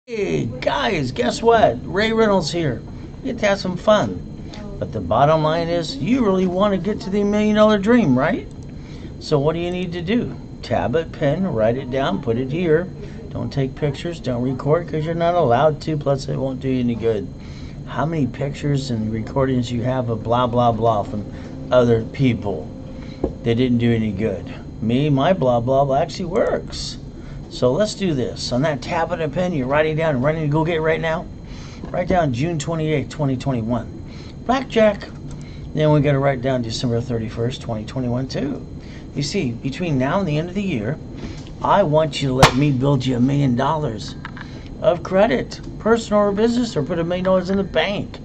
Hey guys, guess what? Ray Reynolds here. Get to have some fun. But the bottom line is, you really want to get to the $1 million dream, right? So what do you need to do? Tablet, pen, write it down, put it here. Don't take pictures, don't record because you're not allowed to, plus it won't do you any good. How many pictures and recordings you have of blah blah blah from other people? They didn't do any good. Me, my blah blah blah actually works. So let's do this. On that tablet and pen, you're writing down and ready to go get right now. Write down June 28th, 2021. Blackjack. Then we got to write down December 31st, 2021 too. You see, between now and the end of the year, I want you to let me build you $1 million of credit, personal or business, or put $1 million in the bank.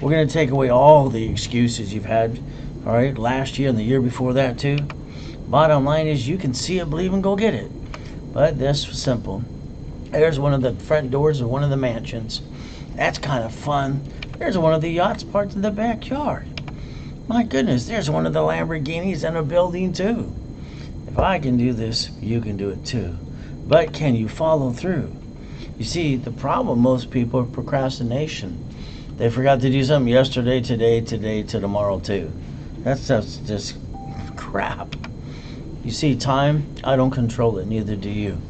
We're going to take away all the excuses you've had, all right, last year and the year before that too. Bottom line is you can see it, believe, and go get it. But this was simple. There's one of the front doors of one of the mansions. That's kind of fun. There's one of the yachts parked in the backyard. My goodness, there's one of the Lamborghinis in a building too. If I can do this, you can do it too. But can you follow through? You see, the problem most people is procrastination. They forgot to do something yesterday, today, to tomorrow too. That's just crap. You see, time, I don't control it, neither do you.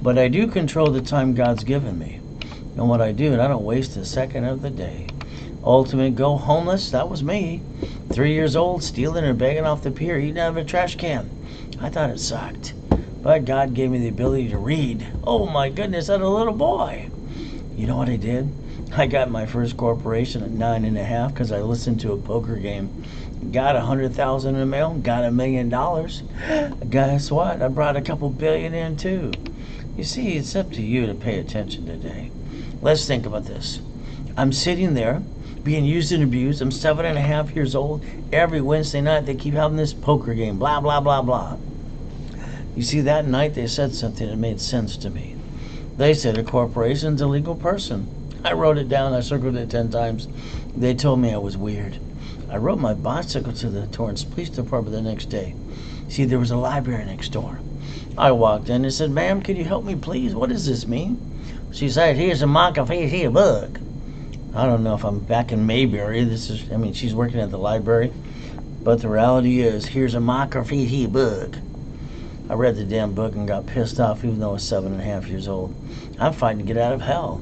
But I do control the time God's given me. And what I do, and I don't waste a second of the day. Ultimate go homeless, that was me. 3 years old, stealing and begging off the pier, eating out of a trash can. I thought it sucked. But God gave me the ability to read. Oh my goodness, as a little boy. You know what I did? I got my first corporation at 9.5 because I listened to a poker game. Got 100,000 in the mail, got $1 million. Guess what? I brought a couple billion in too. You see, it's up to you to pay attention today. Let's think about this. I'm sitting there being used and abused. I'm 7.5 years old. Every Wednesday night they keep having this poker game, blah, blah, blah, blah. You see, that night they said something that made sense to me. They said a corporation's a legal person. I wrote it down. I circled it 10 times. They told me I was weird. I rode my bicycle to the Torrance Police Department the next day. See, there was a library next door. I walked in and said, "Ma'am, could you help me, please? What does this mean?" She said, "Here's a microphone, here's a book." I don't know if I'm back in Mayberry. She's working at the library. But the reality is, here's a microphone, here's a book. I read the damn book and got pissed off even though I was 7.5 years old. I'm fighting to get out of hell.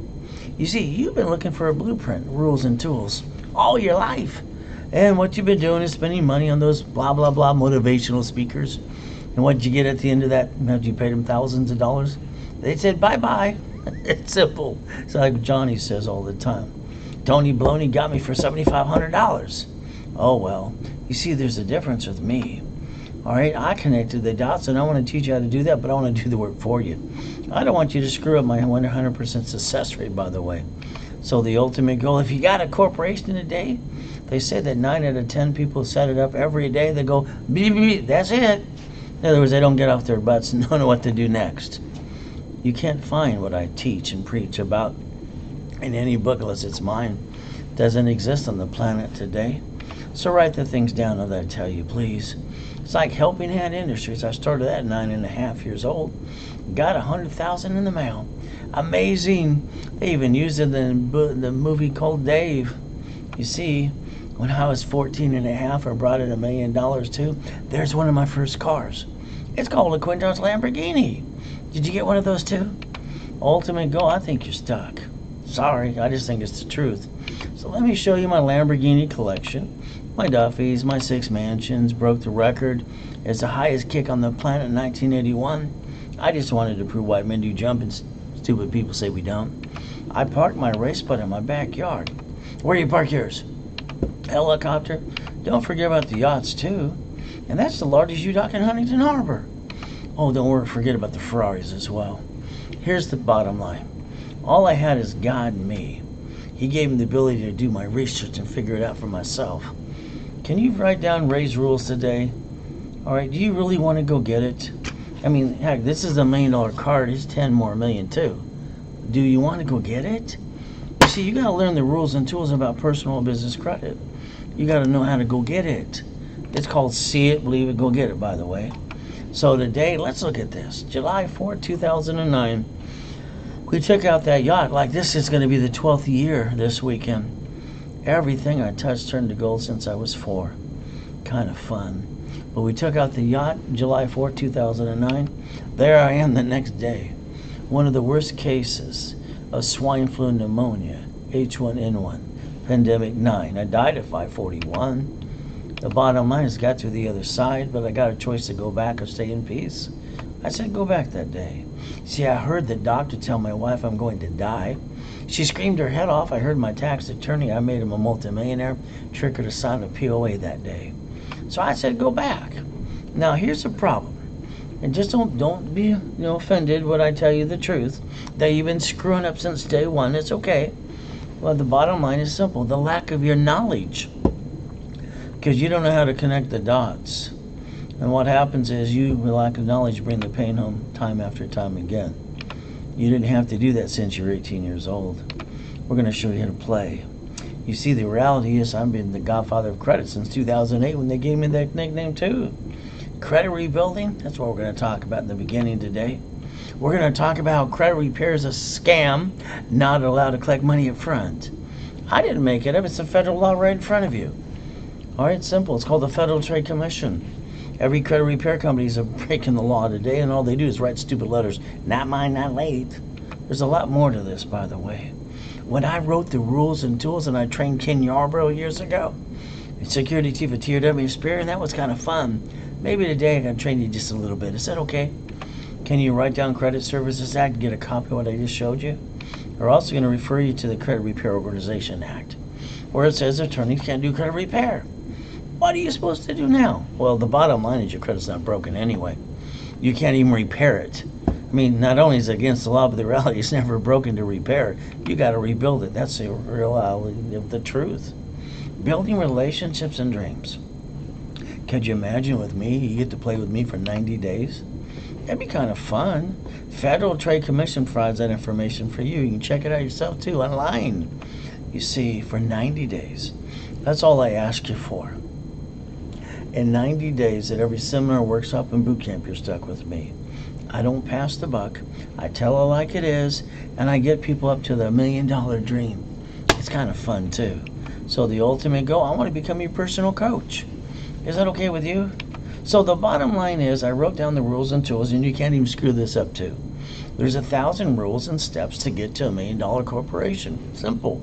You see, you've been looking for a blueprint, rules and tools all your life. And what you've been doing is spending money on those blah, blah, blah motivational speakers. And what'd you get at the end of that? Had you paid them thousands of dollars? They said, bye-bye. It's simple. It's like Johnny says all the time. Tony Baloney got me for $7,500. Oh, well. You see, there's a difference with me. All right, I connected the dots, and I want to teach you how to do that, but I want to do the work for you. I don't want you to screw up my 100% success rate, by the way. So the ultimate goal, if you got a corporation today, they say that 9 out of 10 people set it up every day. They go, beep, beep, that's it. In other words, they don't get off their butts and don't know what to do next. You can't find what I teach and preach about in any book unless it's mine. It doesn't exist on the planet today. So write the things down that I tell you, please. It's like Helping Hand Industries. I started that at 9.5 years old. Got 100,000 in the mail. Amazing. They even used it in the movie called Dave. You see, when I was 14.5, I brought in $1 million too. There's one of my first cars. It's called a Quintos Lamborghini. Did you get one of those too? Ultimate goal, I think you're stuck. Sorry, I just think it's the truth. So let me show you my Lamborghini collection. My Duffys, my 6 mansions, broke the record. It's the highest kick on the planet in 1981. I just wanted to prove white men do jump and stupid people say we don't. I parked my race boat in my backyard. Where do you park yours? Helicopter. Don't forget about the yachts too. And that's the largest yacht in Huntington Harbor. Oh, don't forget about the Ferraris as well. Here's the bottom line. All I had is God and me. He gave me the ability to do my research and figure it out for myself. Can you write down Ray's rules today? All right, do you really want to go get it? I mean, heck, this is a $1 million card. It's 10 more million too. Do you want to go get it? You see, you got to learn the rules and tools about personal and business credit. You got to know how to go get it. It's called See It, Believe It, Go Get It, by the way. So today, let's look at this. July 4, 2009. We took out that yacht like this is going to be the 12th year this weekend. Everything I touched turned to gold since I was 4. Kind of fun. But we took out the yacht July 4, 2009. There I am the next day. One of the worst cases of swine flu pneumonia, H1N1, pandemic 9. I died at 5:41. The bottom line is got to the other side, but I got a choice to go back or stay in peace. I said go back that day. See, I heard the doctor tell my wife I'm going to die. She screamed her head off. I heard my tax attorney. I made him a multimillionaire. Tricked her to sign a POA that day. So I said go back. Now here's the problem. And just don't be offended when I tell you the truth. That you've been screwing up since day one. It's okay. Well, the bottom line is simple. The lack of your knowledge. Because you don't know how to connect the dots. And what happens is you, with lack of knowledge, bring the pain home time after time again. You didn't have to do that since you were 18 years old. We're going to show you how to play. You see, the reality is I've been the godfather of credit since 2008 when they gave me that nickname too. Credit rebuilding, that's what we're going to talk about in the beginning today. We're going to talk about how credit repair is a scam, not allowed to collect money up front. I didn't make it up. It's a federal law right in front of you. All right, simple. It's called the Federal Trade Commission. Every credit repair company is breaking the law today, and all they do is write stupid letters. Not mine, not late. There's a lot more to this, by the way. When I wrote the rules and tools, and I trained Ken Yarbrough years ago, security chief of TRW Spear, and that was kind of fun. Maybe today I can train you just a little bit. Is that okay? Can you write down Credit Services Act and get a copy of what I just showed you? We're also going to refer you to the Credit Repair Organization Act, where it says attorneys can't do credit repair. What are you supposed to do now? Well, the bottom line is your credit's not broken anyway. You can't even repair it. I mean, not only is it against the law, but the reality is never broken to repair. You got to rebuild it. That's the reality of the truth. Building relationships and dreams. Could you imagine with me, you get to play with me for 90 days? That'd be kind of fun. Federal Trade Commission provides that information for you. You can check it out yourself too online. You see, for 90 days. That's all I ask you for. In 90 days at every seminar, workshop, and boot camp, you're stuck with me. I don't pass the buck. I tell it like it is, and I get people up to the $1 million dream. It's kind of fun too. So the ultimate goal, I want to become your personal coach. Is that okay with you? So the bottom line is I wrote down the rules and tools, and you can't even screw this up too. There's 1,000 rules and steps to get to $1 million corporation. Simple.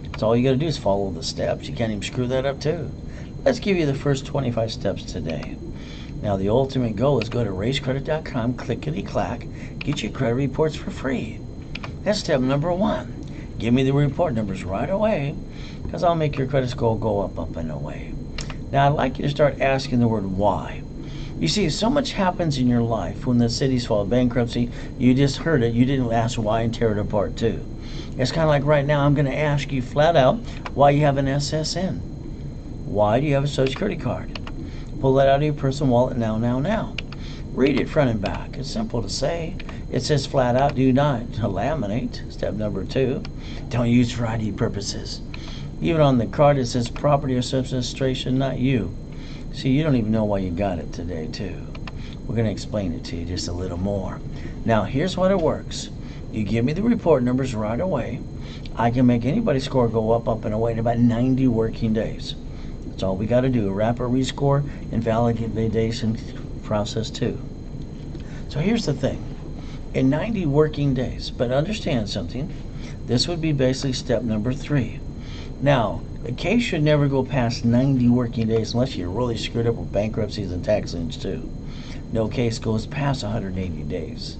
That's all you got to do is follow the steps. You can't even screw that up too. Let's give you the first 25 steps today. Now, the ultimate goal is go to raisecredit.com, clickety-clack, get your credit reports for free. That's step number 1. Give me the report numbers right away, because I'll make your credit score go up, and away. Now, I'd like you to start asking the word why. You see, so much happens in your life when the cities file bankruptcy. You just heard it. You didn't ask why and tear it apart, too. It's kind of like right now, I'm going to ask you flat out why you have an SSN. Why do you have a Social Security card? Pull that out of your personal wallet now. Read it front and back. It's simple to say. It says flat out, do not laminate. Step number 2. Don't use for ID purposes. Even on the card, it says property or subsistration, not you. See, you don't even know why you got it today, too. We're going to explain it to you just a little more. Now, here's what it works. You give me the report numbers right away. I can make anybody's score go up, and away in about 90 working days. That's all we got to do. A rapid rescore and validation process too. So here's the thing. In 90 working days, but understand something, this would be basically step number 3. Now, the case should never go past 90 working days unless you're really screwed up with bankruptcies and tax liens too. No case goes past 180 days.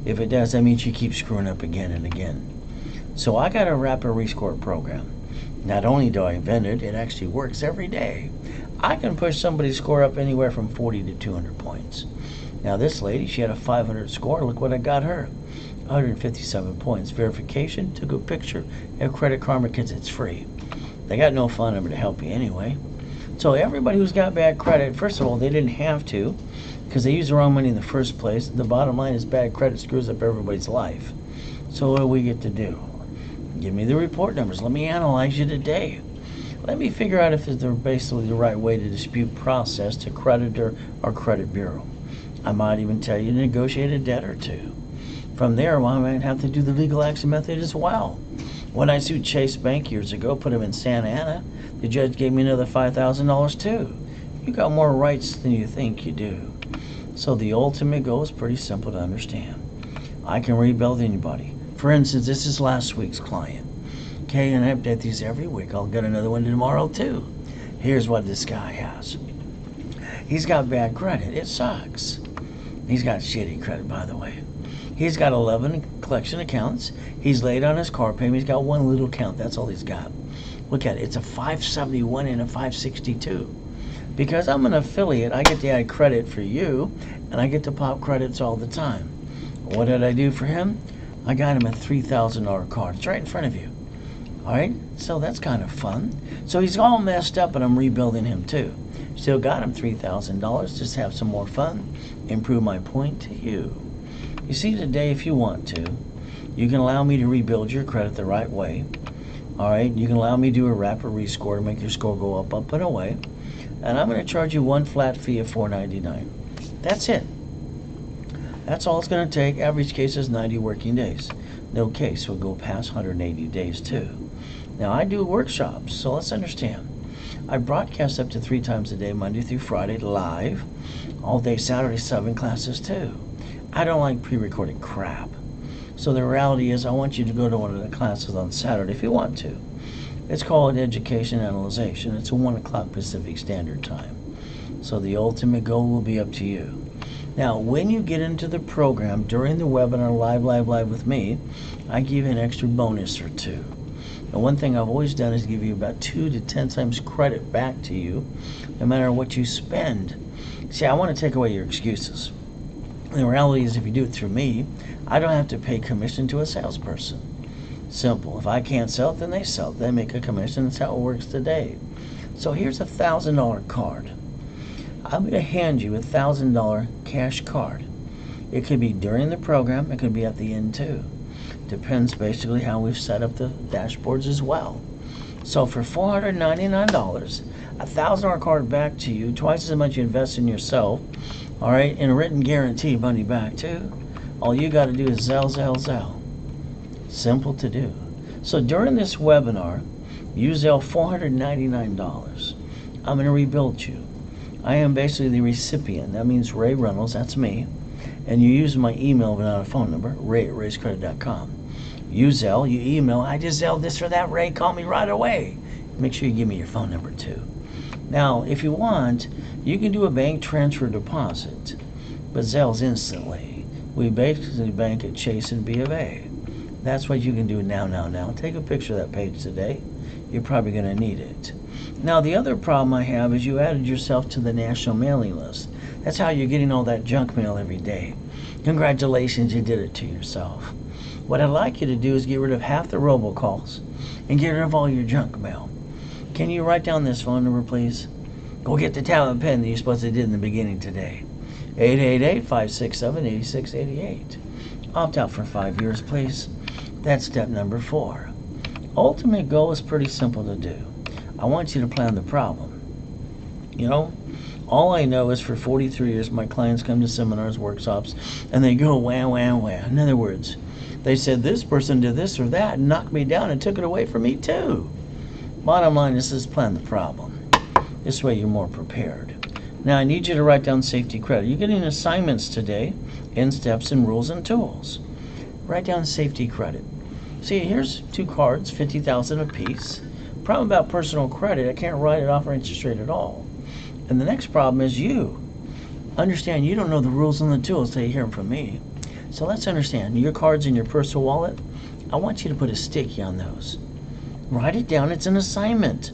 If it does, that means you keep screwing up again and again. So I got a rapid rescore program. Not only do I invent it, it actually works every day. I can push somebody's score up anywhere from 40 to 200 points. Now this lady, she had a 500 score. Look what I got her. 157 points. Verification, took a picture, and Credit Karma Kids, it's free. They got no phone number to help you anyway. So everybody who's got bad credit, first of all, they didn't have to because they used the wrong money in the first place. The bottom line is bad credit screws up everybody's life. So what do we get to do? Give me the report numbers. Let me analyze you today. Let me figure out if they're basically the right way to dispute process to creditor or credit bureau. I might even tell you to negotiate a debt or two. From there, well, I might have to do the legal action method as well. When I sued Chase Bank years ago, put him in Santa Ana, the judge gave me another $5,000 too. You got more rights than you think you do. So the ultimate goal is pretty simple to understand. I can rebuild anybody. For instance, this is last week's client. Okay, and I update these every week. I'll get another one tomorrow too. Here's what this guy has. He's got bad credit. It sucks. He's got shitty credit, by the way. He's got 11 collection accounts. He's late on his car payment. He's got one little account. That's all he's got. Look at it. It's a 571 and a 562. Because I'm an affiliate, I get to add credit for you, and I get to pop credits all the time. What did I do for him? I got him a $3,000 card. It's right in front of you. All right? So that's kind of fun. So he's all messed up, and I'm rebuilding him too. Still got him $3,000. Just have some more fun. Improve my point to you. You see, today, if you want to, you can allow me to rebuild your credit the right way. All right? You can allow me to do a rapid rescore to make your score go up, up, and away. And I'm going to charge you one flat fee of $4.99. That's it. That's all it's going to take. Average case is 90 working days. No case will go past 180 days too. Now, I do workshops, so let's understand. I broadcast up to 3 times a day, Monday through Friday, live. All day Saturday, 7 classes too. I don't like pre-recorded crap. So the reality is I want you to go to one of the classes on Saturday if you want to. It's called Education Analyzation. It's a 1 o'clock Pacific Standard Time. So the ultimate goal will be up to you. Now, when you get into the program during the webinar live with me, I give you an extra bonus or 2. And one thing I've always done is give you about 2 to 10 times credit back to you, no matter what you spend. See, I want to take away your excuses. The reality is if you do it through me, I don't have to pay commission to a salesperson. Simple. If I can't sell it, then they sell it. They make a commission. That's how it works today. So here's a $1,000 card. I'm going to hand you a $1,000 cash card. It could be during the program. It could be at the end too. Depends basically how we've set up the dashboards as well. So for $499, a $1,000 card back to you, twice as much you invest in yourself, all right, and a written guarantee money back too. All you got to do is Zelle. Simple to do. So during this webinar, you Zelle $499. I'm going to rebuild you. I am basically the recipient. That means Ray Reynolds, that's me. And you use my email but not a phone number, ray@rayscredit.com. You Zelle, you email, I just Zelle this or that, Ray, call me right away. Make sure you give me your phone number too. Now, if you want, you can do a bank transfer deposit, but Zelle's instantly. We basically bank at Chase and B of A. That's what you can do now. Take a picture of that page today. You're probably going to need it. Now, the other problem I have is you added yourself to the national mailing list. That's how you're getting all that junk mail every day. Congratulations, you did it to yourself. What I'd like you to do is get rid of half the robocalls and get rid of all your junk mail. Can you write down this phone number, please? Go get the tablet pen that you're supposed to did in the beginning today. 888-567-8688. Opt out for 5 years, please. That's step number 4. Ultimate goal is pretty simple to do. I want you to plan the problem. You know, all I know is for 43 years my clients come to seminars, workshops, and they go wham. In other words, they said this person did this or that and knocked me down and took it away from me too. Bottom line is plan the problem. This way you're more prepared. Now I need you to write down safety credit. You're getting assignments today in steps and rules and tools. Write down safety credit. See, here's 2 cards, $50,000 a piece. Problem about personal credit, I can't write it off or interest rate at all. And the next problem is you. Understand you don't know the rules and the tools till you hear them from me. So let's understand, your cards in your personal wallet, I want you to put a sticky on those. Write it down, it's an assignment.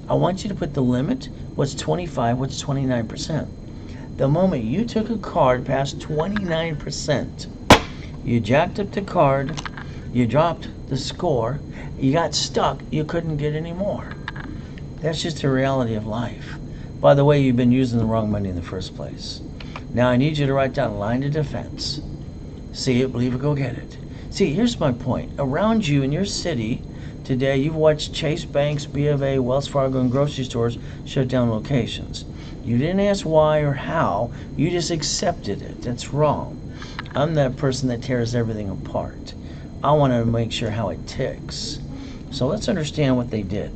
I want you to put the limit, what's 25, what's 29%. The moment you took a card past 29%, you jacked up the card, you dropped the score, you got stuck, you couldn't get any more. That's just the reality of life. By the way, you've been using the wrong money in the first place. Now I need you to write down line of defense. See it, believe it, go get it. See, here's my point. Around you in your city today, you've watched Chase Banks, B of A, Wells Fargo, and grocery stores shut down locations. You didn't ask why or how, you just accepted it. That's wrong. I'm that person that tears everything apart. I want to make sure how it ticks. So let's understand what they did.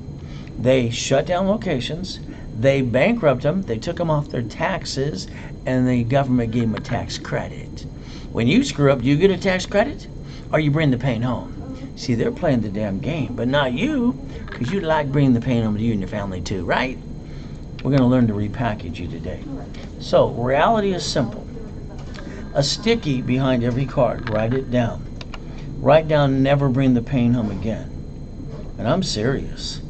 They shut down locations, they bankrupted them, they took them off their taxes, and the government gave them a tax credit. When you screw up, do you get a tax credit? Or you bring the pain home? See, they're playing the damn game, but not you, because you like bringing the pain home to you and your family too, right? We're going to learn to repackage you today. So, reality is simple. A sticky behind every card. Write it down. Write down, never bring the pain home again. And I'm serious.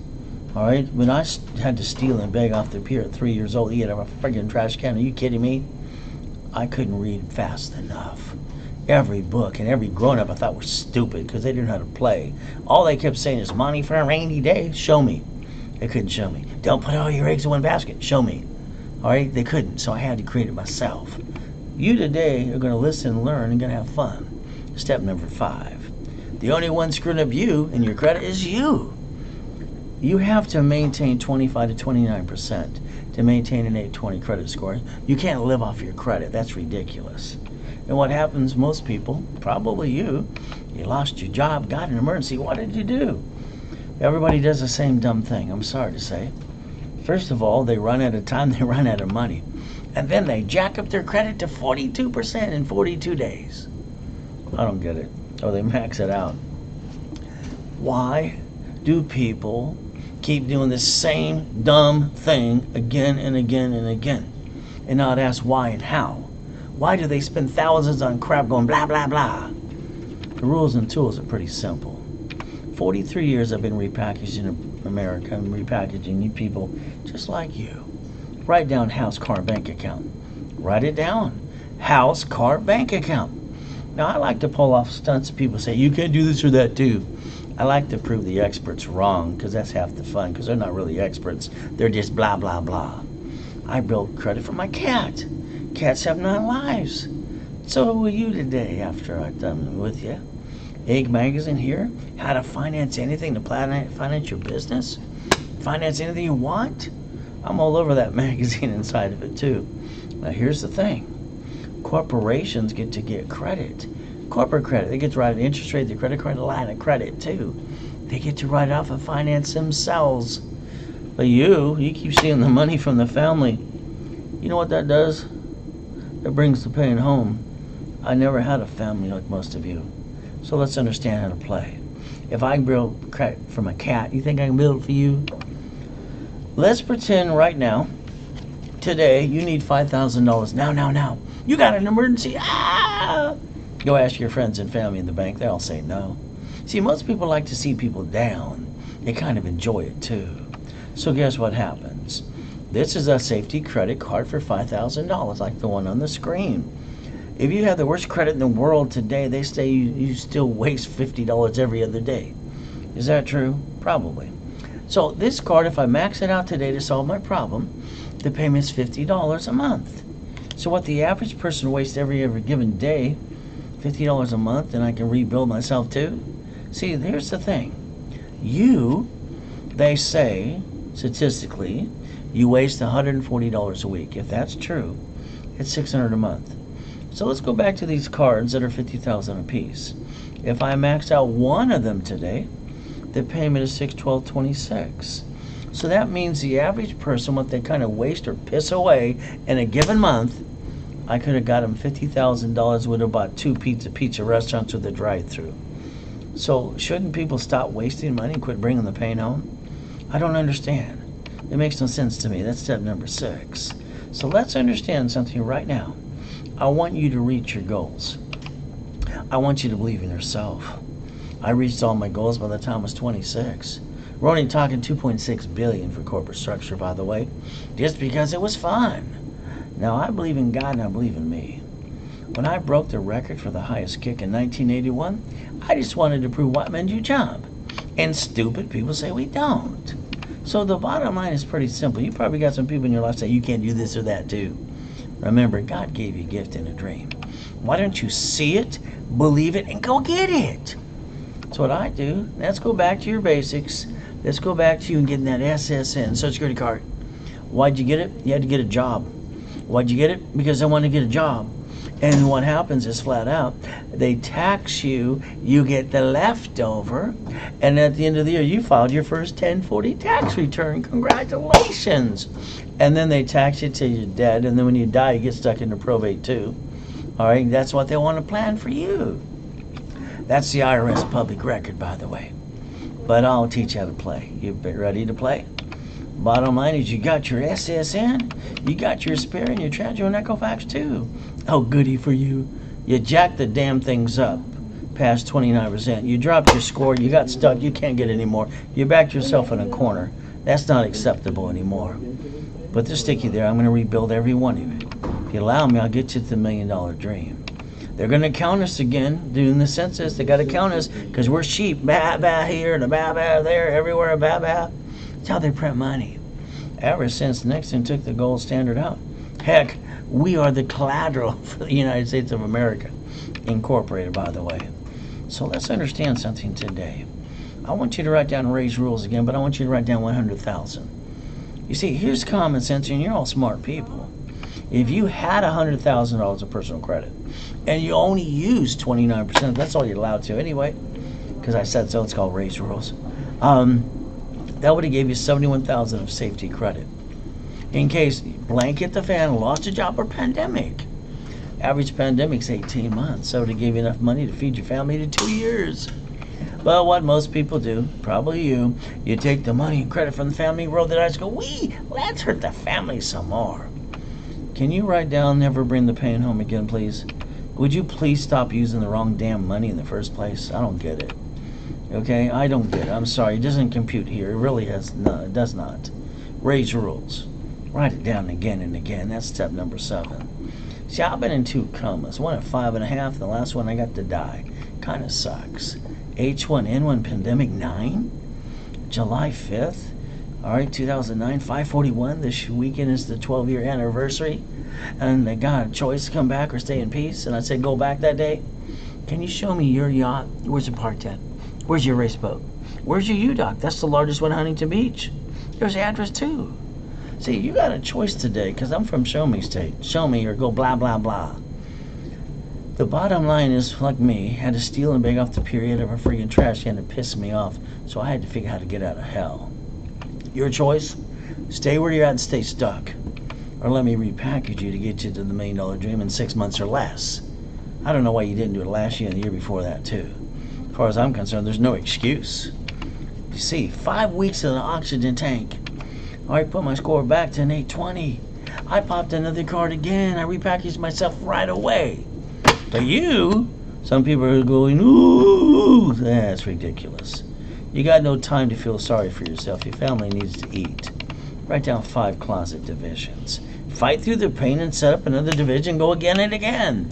All right? When I had to steal and beg off the pier at 3 years old, eat out of a friggin' trash can, are you kidding me? I couldn't read fast enough. Every book and every grown-up I thought was stupid because they didn't know how to play. All they kept saying is, money for a rainy day. Show me. They couldn't show me. Don't put all your eggs in one basket. Show me. All right? They couldn't, so I had to create it myself. You today are going to listen and learn and going to have fun. Step number 5. The only one screwing up you and your credit is you. You have to maintain 25 to 29% to maintain an 820 credit score. You can't live off your credit. That's ridiculous. And what happens, most people, probably you lost your job, got an emergency. What did you do? Everybody does the same dumb thing, I'm sorry to say. First of all, they run out of time, they run out of money. And then they jack up their credit to 42% in 42 days. I don't get it. Or they max it out. Why do people keep doing the same dumb thing again and again and again and not ask why and how? Why do they spend thousands on crap going blah, blah, blah? The rules and tools are pretty simple. 43 years I've been repackaging America and repackaging you people just like you. Write down house, car, bank account. Write it down. House, car, bank account. Now, I like to pull off stunts. People say, you can't do this or that too. I like to prove the experts wrong because that's half the fun, because they're not really experts. They're just blah, blah, blah. I built credit for my cat. Cats have 9 lives. So will you today after I've done with you. Egg Magazine here. How to finance anything to finance your business. Finance anything you want. I'm all over that magazine inside of it too. Now here's the thing. Corporations get to get credit. Corporate credit. They get to write an interest rate, the credit card, a line of credit too. They get to write off and finance themselves. But you keep seeing the money from the family. You know what that does? It brings the pain home. I never had a family like most of you. So let's understand how to play. If I can build credit for my cat, you think I can build it for you? Let's pretend right now, today, you need $5,000. Now. You got an emergency. Go ask your friends and family in the bank. They all say no. See, most people like to see people down. They kind of enjoy it too. So guess what happens? This is a safety credit card for $5,000, like the one on the screen. If you have the worst credit in the world today, they say you still waste $50 every other day. Is that true? Probably. So this card, if I max it out today to solve my problem, the payment's $50 a month. So what the average person wastes every given day, $50 a month, and I can rebuild myself too? See, here's the thing. They say, statistically, you waste $140 a week. If that's true, it's $600 a month. So let's go back to these cards that are $50,000 a piece. If I max out one of them today, the payment is $612.26. So that means the average person, what they kind of waste or piss away in a given month, I could have got them $50,000, would have bought 2 pizza restaurants with a drive-through. So shouldn't people stop wasting money and quit bringing the pain home? I don't understand. It makes no sense to me. That's step number 6. So let's understand something right now. I want you to reach your goals. I want you to believe in yourself. I reached all my goals by the time I was 26. We're only talking $2.6 billion for corporate structure, by the way, just because it was fun. Now, I believe in God and I believe in me. When I broke the record for the highest kick in 1981, I just wanted to prove white men do jump. And stupid people say we don't. So the bottom line is pretty simple. You probably got some people in your life say you can't do this or that too. Remember, God gave you a gift and a dream. Why don't you see it, believe it, and go get it? That's what I do. Let's go back to your basics. Let's go back to you and getting that SSN, Social Security card. Why'd you get it? You had to get a job. Why'd you get it? Because I wanted to get a job. And what happens is flat out, they tax you, you get the leftover, and at the end of the year, you filed your first 1040 tax return. Congratulations. And then they tax you till you're dead, and then when you die, you get stuck into probate too. All right, that's what they want to plan for you. That's the IRS public record, by the way. But I'll teach you how to play. You ready to play? Bottom line is you got your SSN, you got your Aspire, and your Tragio and Equifax too. Oh, goody for you. You jacked the damn things up past 29%. You dropped your score, you got stuck, you can't get any more. You backed yourself in a corner. That's not acceptable anymore. But to stick you there, I'm going to rebuild every one of you. If you allow me, I'll get you to the $1 million dream. They're going to count us again, doing the census. They got to count us because we're sheep. Bah, bah here and a bah, bah there, everywhere, a bah, bah. That's how they print money. Ever since Nixon took the gold standard out. Heck, we are the collateral for the United States of America. Incorporated, by the way. So let's understand something today. I want you to write down Ray's rules again, but I want you to write down 100,000. You see, here's common sense, and you're all smart people. If you had $100,000 of personal credit, and you only use 29%, that's all you're allowed to anyway, because I said so, it's called Ray's rules. That would have gave you 71,000 of safety credit. In case blank hit the fan, lost a job, or pandemic. Average pandemic's 18 months, so to give you enough money to feed your family to 2 years. But what most people do, probably you take the money and credit from the family, roll the dice, go, let's hurt the family some more. Can you write down, never bring the pain home again, please? Would you please stop using the wrong damn money in the first place? I don't get it. Okay, I don't get it. I'm sorry, it doesn't compute here. It really has not. It does not. Ray's rules. Write it down again and again. That's step number 7. See, I've been in 2 comas. One at 5.5. The last one I got to die. Kind of sucks. H1N1 pandemic 9. July 5th. All right, 2009. 541. This weekend is the 12-year anniversary. And they got a choice to come back or stay in peace. And I said, go back that day. Can you show me your yacht? Where's your parked at? Where's your race boat? Where's your U-Dock? That's the largest one, Huntington Beach. There's the address too. See, you got a choice today, because I'm from Show Me State. Show me or go blah, blah, blah. The bottom line is, like me, had to steal and beg off the period of a freaking trash can to piss me off, so I had to figure out how to get out of hell. Your choice, stay where you're at and stay stuck. Or let me repackage you to get you to the $1 million dream in 6 months or less. I don't know why you didn't do it last year and the year before that too. As far as I'm concerned, there's no excuse. You see, 5 weeks in an oxygen tank. I put my score back to an 820. I popped another card again. I repackaged myself right away. But you, some people are going, ooh, that's ridiculous. You got no time to feel sorry for yourself. Your family needs to eat. Write down 5 closet divisions. Fight through the pain and set up another division. Go again and again.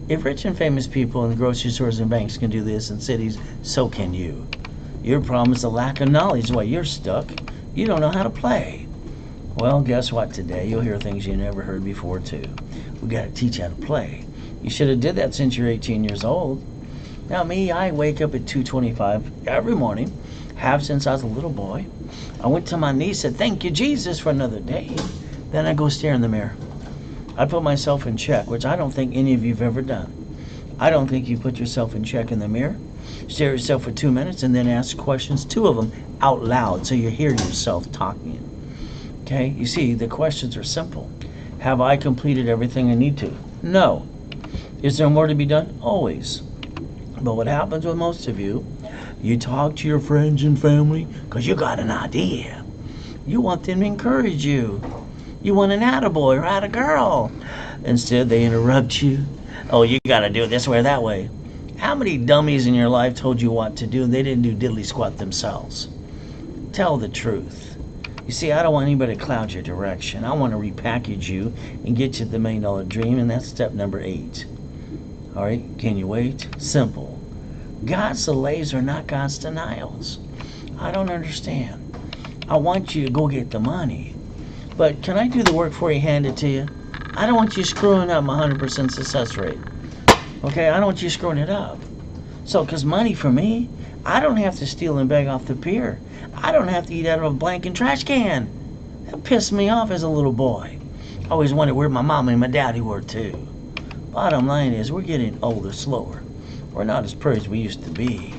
If rich and famous people in the grocery stores and banks can do this in cities, so can you. Your problem is the lack of knowledge why you're stuck. You don't know how to play. Well, guess what today? You'll hear things you never heard before too. We got to teach you how to play. You should have did that since you're 18 years old. Now me, I wake up at 2:25 every morning. Have since I was a little boy. I went to my knees, said, thank you, Jesus, for another day. Then I go stare in the mirror. I put myself in check, which I don't think any of you have ever done. I don't think you put yourself in check in the mirror. Stare at yourself for 2 minutes and then ask questions, 2 of them out loud, so you hear yourself talking. Okay, you see, the questions are simple. Have I completed everything I need to? No. Is there more to be done? Always. But what happens with most of you, you talk to your friends and family because you got an idea. You want them to encourage you. You want an attaboy or attagirl. Instead, they interrupt you. Oh, you got to do it this way or that way. How many dummies in your life told you what to do and they didn't do diddly squat themselves? Tell the truth. You see, I don't want anybody to cloud your direction. I want to repackage you and get you the $1 million dream, and that's step number 8. All right, can you wait? Simple. God's delays are not God's denials. I don't understand. I want you to go get the money. But can I do the work before you hand it to you? I don't want you screwing up my 100% success rate. Okay, I don't want you screwing it up. So, because money for me, I don't have to steal and beg off the pier. I don't have to eat out of a blanket trash can. That pissed me off as a little boy. I always wondered where my mom and my daddy were too. Bottom line is we're getting older slower. We're not as pretty as we used to be.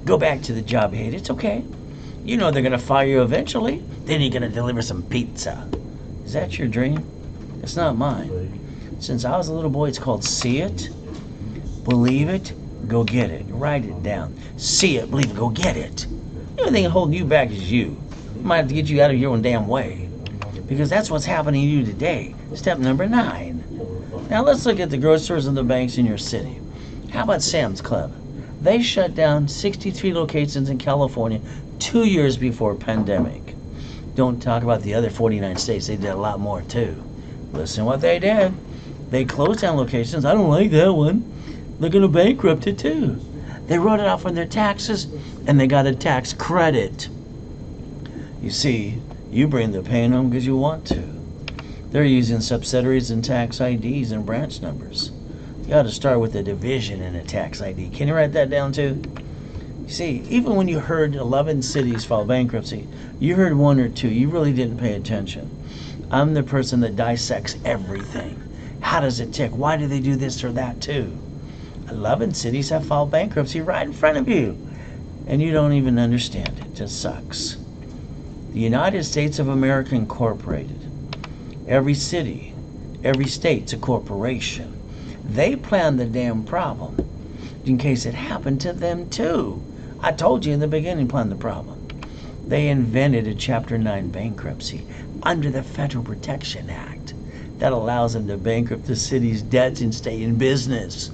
Go back to the job you hate. It's okay. You know they're going to fire you eventually. Then you're going to deliver some pizza. Is that your dream? It's not mine. Since I was a little boy, it's called see it, believe it, go get it. Write it down. See it, believe it, go get it. The only thing holding you back is you. We might have to get you out of your own damn way. Because that's what's happening to you today. Step number 9. Now let's look at the grocers and the banks in your city. How about Sam's Club? They shut down 63 locations in California 2 years before pandemic. Don't talk about the other 49 states. They did a lot more too. Listen what they did. They closed down locations. I don't like that one. They're going to bankrupt it too. They wrote it off on their taxes and they got a tax credit. You see, you bring the pain home because you want to. They're using subsidiaries and tax IDs and branch numbers. You ought to start with a division in a tax ID. Can you write that down too? You see, even when you heard 11 cities file bankruptcy, you heard 1 or 2. You really didn't pay attention. I'm the person that dissects everything. How does it tick? Why do they do this or that too? 11 cities have filed bankruptcy right in front of you. And you don't even understand it. It just sucks. The United States of America Incorporated. Every city, every state's a corporation. They planned the damn problem in case it happened to them too. I told you in the beginning, plan the problem. They invented a Chapter 9 bankruptcy under the Federal Protection Act that allows them to bankrupt the city's debts and stay in business.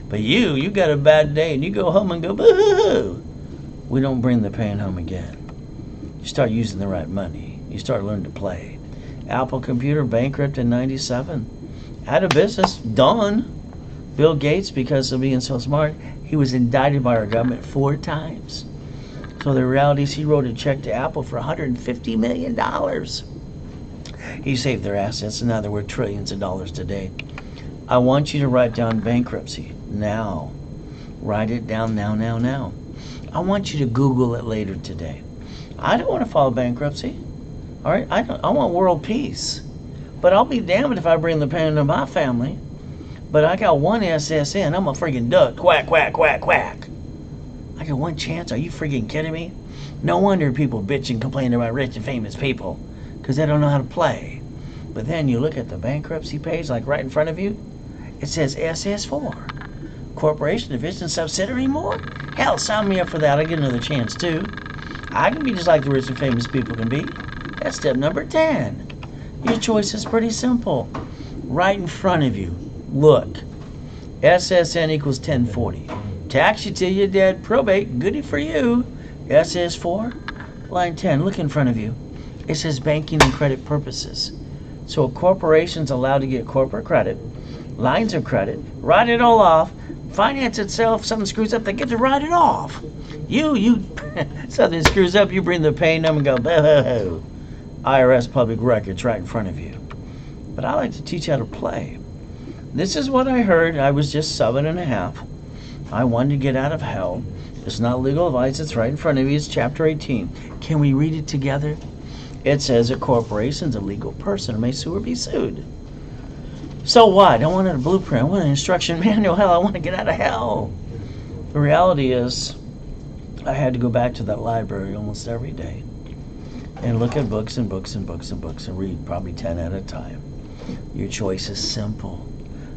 But you got a bad day and you go home and go, boo-hoo. We don't bring the pain home again. You start using the right money. You start learning to play. Apple Computer bankrupt in 97. Out of business, done. Bill Gates, because of being so smart, he was indicted by our government 4 times. So the reality is he wrote a check to Apple for $150 million. He saved their assets, and now they're worth trillions of dollars today. I want you to write down bankruptcy now. Write it down now. I want you to Google it later today. I don't want to file bankruptcy. All right, I want world peace. But I'll be damned if I bring the pain to my family. But I got 1 SSN. I'm a freaking duck. Quack, quack, quack, quack. I got 1 chance. Are you freaking kidding me? No wonder people bitch and complain about rich and famous people. Because they don't know how to play. But then you look at the bankruptcy page, like right in front of you. It says SS4. Corporation, division, subsidiary, more? Hell, sign me up for that. I get another chance too. I can be just like the rich and famous people can be. That's step number 10. Your choice is pretty simple. Right in front of you. Look. SSN equals 1040. Tax you till you're dead. Probate. Goody for you. SS4. Line 10. Look in front of you. It says banking and credit purposes. So a corporation's allowed to get corporate credit. Lines of credit. Write it all off. Finance itself. Something screws up. They get to write it off. You. Something screws up. You bring the pay number and go, boo-hoo-hoo. IRS public records right in front of you. But I like to teach how to play. This is what I heard. I was just 7.5. I wanted to get out of hell. It's not legal advice. It's right in front of you. It's chapter 18. Can we read it together? It says a corporation's a legal person, may sue or be sued. So what? I wanted a blueprint. I want an instruction manual. Hell, I want to get out of hell. The reality is, I had to go back to that library almost every day and look at books and books and books and books and read probably 10 at a time. Your choice is simple.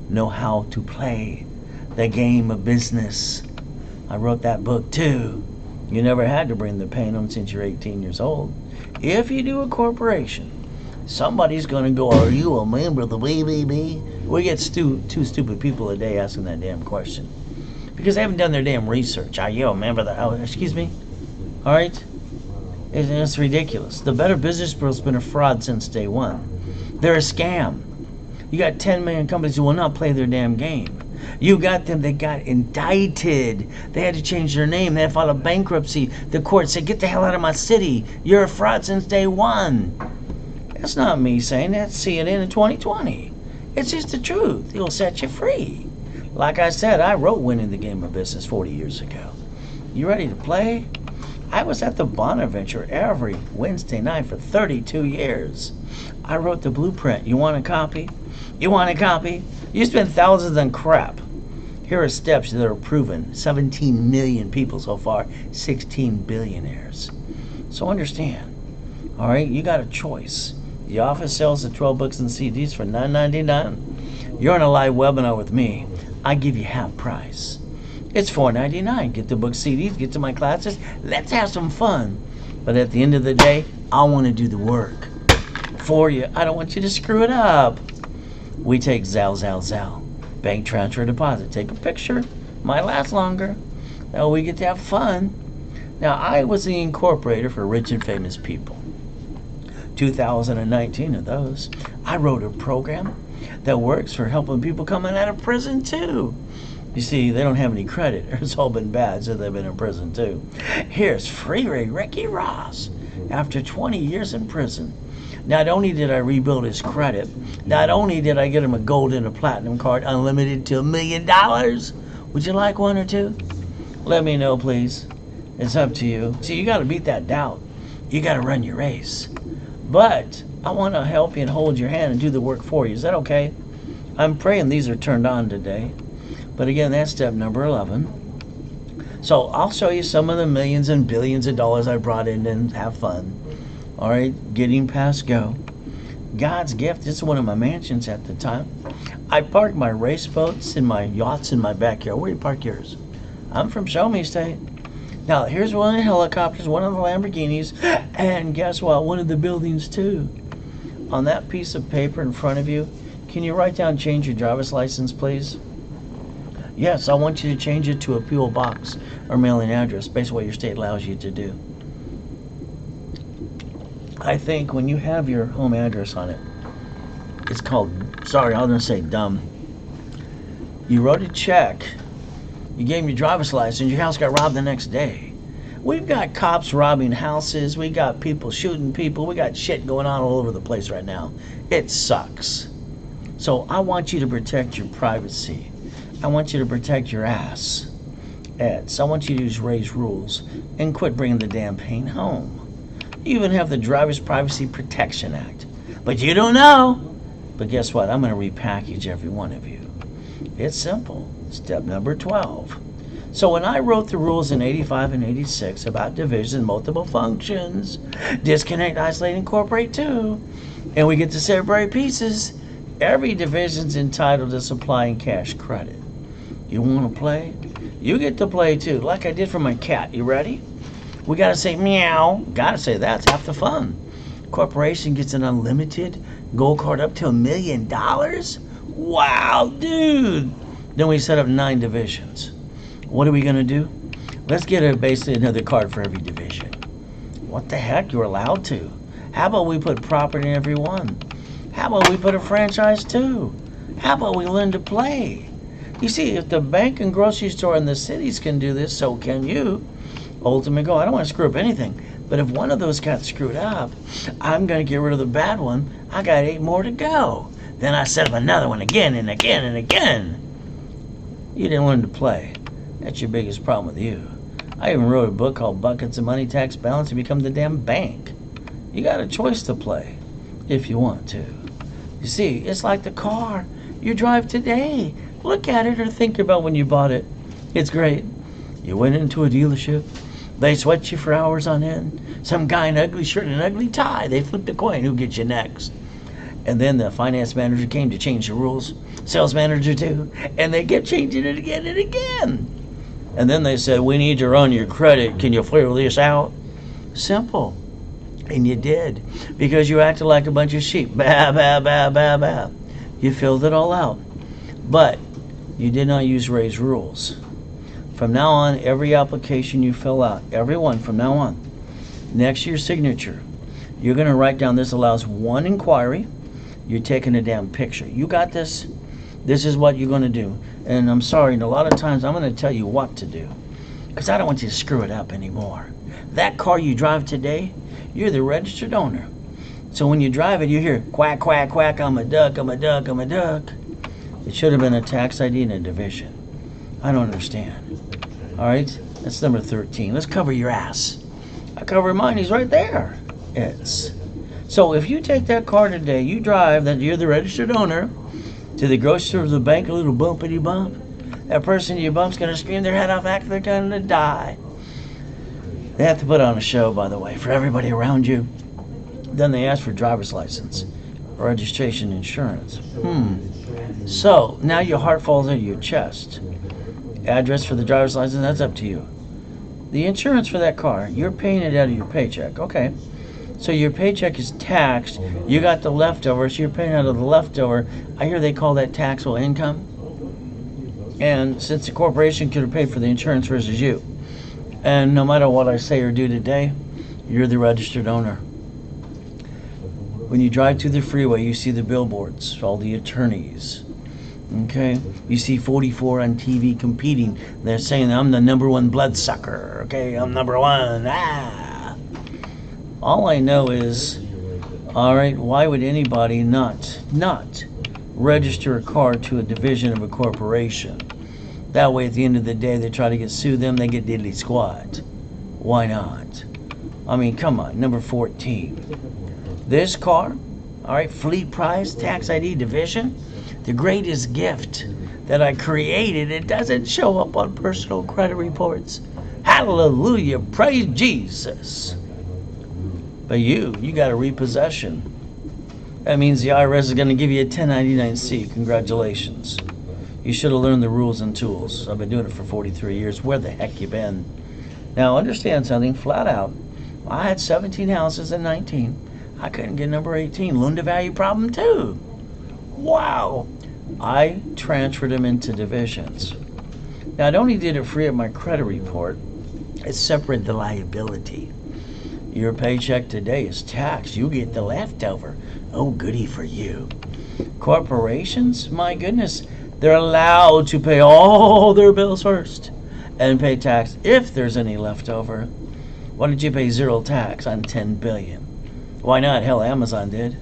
Know how to play the game of business. I wrote that book too. You never had to bring the pain home since you're 18 years old. If you do a corporation, somebody's going to go, are you a member of the BBB? We get 2 stupid people a day asking that damn question. Because they haven't done their damn research. Are you a member of the... excuse me? All right? It's ridiculous. The Better Business Bureau's been a fraud since day one. They're a scam. You got 10 million companies who will not play their damn game. You got them that got indicted. They had to change their name. They had to file a bankruptcy. The court said, get the hell out of my city. You're a fraud since day one. That's not me saying that. CNN in 2020. It's just the truth. It'll set you free. Like I said, I wrote Winning the Game of Business 40 years ago. You ready to play? I was at the Bonaventure every Wednesday night for 32 years. I wrote the blueprint. You want a copy? You want a copy? You spend thousands on crap. Here are steps that are proven. 17 million people so far, 16 billionaires. So understand, all right, you got a choice. The office sells the 12 books and CDs for $9.99. You're on a live webinar with me. I give you half price. It's $4.99. Get the book CDs, get to my classes. Let's have some fun. But at the end of the day, I want to do the work for you. I don't want you to screw it up. We take Zelle. Bank transfer deposit. Take a picture. Might last longer. Now we get to have fun. Now I was the incorporator for Rich and Famous People. 2019 of those. I wrote a program that works for helping people coming out of prison too. You see, they don't have any credit. It's all been bad, so they've been in prison too. Here's Freeway Ricky Ross. After 20 years in prison, not only did I rebuild his credit, not only did I get him a gold and a platinum card, unlimited to $1 million. Would you like one or two? Let me know, please. It's up to you. See, you got to beat that doubt. You got to run your race. But I want to help you and hold your hand and do the work for you. Is that okay? I'm praying these are turned on today. But again, that's step number 11. So I'll show you some of the millions and billions of dollars I brought in and have fun. All right, getting past go. God's gift. This is one of my mansions at the time. I parked my race boats and my yachts in my backyard. Where do you park yours? I'm from Show Me State. Now, here's one of the helicopters, one of the Lamborghinis, and guess what? One of the buildings, too. On that piece of paper in front of you, can you write down change your driver's license, please? Yes, I want you to change it to a P.O. box or mailing address, based on what your state allows you to do. I think when you have your home address on it, it's called, sorry, I'm going to say dumb. You wrote a check, you gave me your driver's license, your house got robbed the next day. We've got cops robbing houses, we got people shooting people, we got shit going on all over the place right now. It sucks. So I want you to protect your privacy. I want you to protect your ass. I want you to use Ray's rules and quit bringing the damn pain home. You even have the Driver's Privacy Protection Act. But you don't know. But guess what? I'm going to repackage every one of you. It's simple. Step number 12. So when I wrote the rules in 85 and 86 about division, multiple functions, disconnect, isolate, incorporate too, and we get to separate pieces, every division's entitled to supplying cash credit. You want to play? You get to play too, like I did for my cat. You ready? We got to say meow. Got to say that's half the fun. Corporation gets an unlimited gold card up to $1 million. Wow, dude. Then we set up 9 divisions. What are we going to do? Let's get basically another card for every division. What the heck? You're allowed to. How about we put property in every one? How about we put a franchise too? How about we learn to play? You see, if the bank and grocery store in the cities can do this, so can you. Ultimate goal. I don't want to screw up anything, but if one of those got screwed up, I'm going to get rid of the bad one. I got 8 more to go. Then I set up another one again and again and again. You didn't learn to play. That's your biggest problem with you. I even wrote a book called Buckets of Money Tax Balance to Become the Damn Bank. You got a choice to play if you want to. You see, it's like the car you drive today. Look at it or think about when you bought it. It's great. You went into a dealership. They sweat you for hours on end. Some guy in an ugly shirt and an ugly tie. They flipped a coin. Who gets you next? And then the finance manager came to change the rules. Sales manager too. And they kept changing it again and again. And then they said, we need to run your credit. Can you clear this out? Simple. And you did. Because you acted like a bunch of sheep. Bah, bah, bah, bah, bah. You filled it all out. But you did not use Ray's rules. From now on, every application you fill out, every one from now on, next to your signature, you're going to write down this allows one inquiry. You're taking a damn picture. You got this? This is what you're going to do. And I'm sorry, and a lot of times I'm going to tell you what to do because I don't want you to screw it up anymore. That car you drive today, you're the registered owner. So when you drive it, you hear quack, quack, quack, I'm a duck, I'm a duck, I'm a duck. It should have been a tax ID and a division. I don't understand. All right, that's number 13. Let's cover your ass. I cover mine. He's right there. So if you take that car today, you drive that you're the registered owner, To the grocery store or the bank, a little bumpity bump. That person you bump's going to scream their head off, act they're going to die. They have to put on a show, by the way, for everybody around you. Then they ask for driver's license, registration, insurance. So now your heart falls into your chest. Address for the driver's license, that's up to you. The insurance for that car, you're paying it out of your paycheck. Okay. So your paycheck is taxed. You got the leftovers, so you're paying out of the leftover. I hear they call that taxable income. And since the corporation could have paid for the insurance versus you, and no matter what I say or do today, you're the registered owner. When you drive to the freeway, you see the billboards, all the attorneys. Okay? You see 44 on TV competing. They're saying, I'm the number one bloodsucker. Okay, I'm number one. All I know is, all right, why would anybody not register a car to a division of a corporation? That way, at the end of the day, they try to sue them, they get diddly squat. Why not? I mean, come on, number 14. This car, all right, fleet price, tax ID division, the greatest gift that I created, it doesn't show up on personal credit reports. Hallelujah, praise Jesus. But you got a repossession. That means the IRS is going to give you a 1099-C. Congratulations. You should have learned the rules and tools. I've been doing it for 43 years. Where the heck you been? Now, understand something flat out. I had 17 houses in 19. I couldn't get number 18. Loan to value problem too. Wow. I transferred them into divisions. Now, I only did it free of my credit report. It separated the liability. Your paycheck today is taxed. You get the leftover. Oh, goody for you. Corporations, my goodness, they're allowed to pay all their bills first and pay tax if there's any leftover. Why did you pay zero tax on $10 billion? Why not? Hell, Amazon did.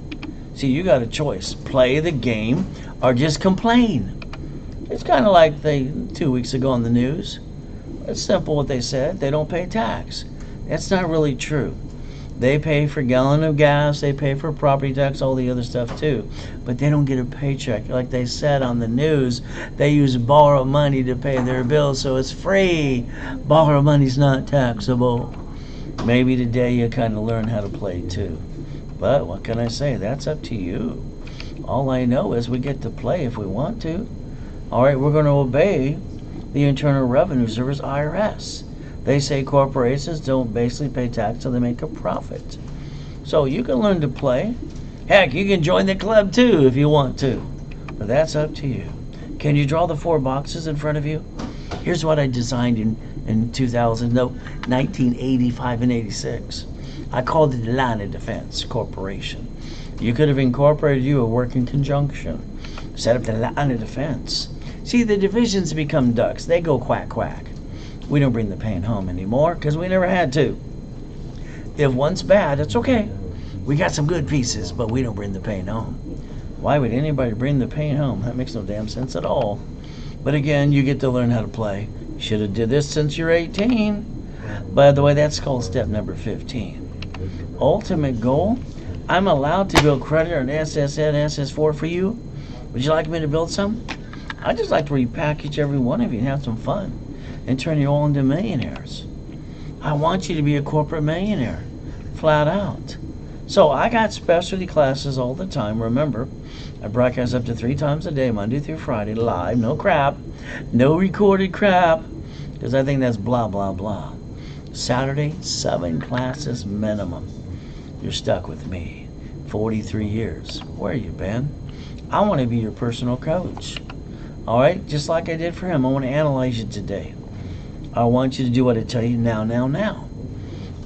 See, you got a choice. Play the game or just complain. It's kind of like 2 weeks ago on the news. It's simple what they said. They don't pay tax. That's not really true. They pay for a gallon of gas, they pay for property tax, all the other stuff too. But they don't get a paycheck. Like they said on the news, they use borrowed money to pay their bills, so it's free. Borrowed money's not taxable. Maybe today you kind of learn how to play too. But what can I say? That's up to you. All I know is we get to play if we want to. All right, we're going to obey the Internal Revenue Service, IRS. They say corporations don't basically pay tax till they make a profit. So you can learn to play. Heck, you can join the club too if you want to. But that's up to you. Can you draw the 4 boxes in front of you? Here's what I designed in 1985 and 86. I called it the Line of Defense Corporation. You could have incorporated you a work in conjunction. Set up the line of defense. See, the divisions become ducks. They go quack, quack. We don't bring the pain home anymore because we never had to. If one's bad, it's okay. We got some good pieces, but we don't bring the pain home. Why would anybody bring the pain home? That makes no damn sense at all. But again, you get to learn how to play. You should have did this since you're 18. By the way, that's called step number 15. Ultimate goal, I'm allowed to build credit or an SSN, SS4 for you. Would you like me to build some? I'd just like to repackage every one of you and have some fun and turn you all into millionaires. I want you to be a corporate millionaire, flat out. So I got specialty classes all the time. Remember, I broadcast up to 3 times a day, Monday through Friday, live, no crap, no recorded crap, because I think that's blah, blah, blah. Saturday, 7 classes minimum. You're stuck with me. 43 years. Where you been? I want to be your personal coach. All right, just like I did for him. I want to analyze you today. I want you to do what I tell you now.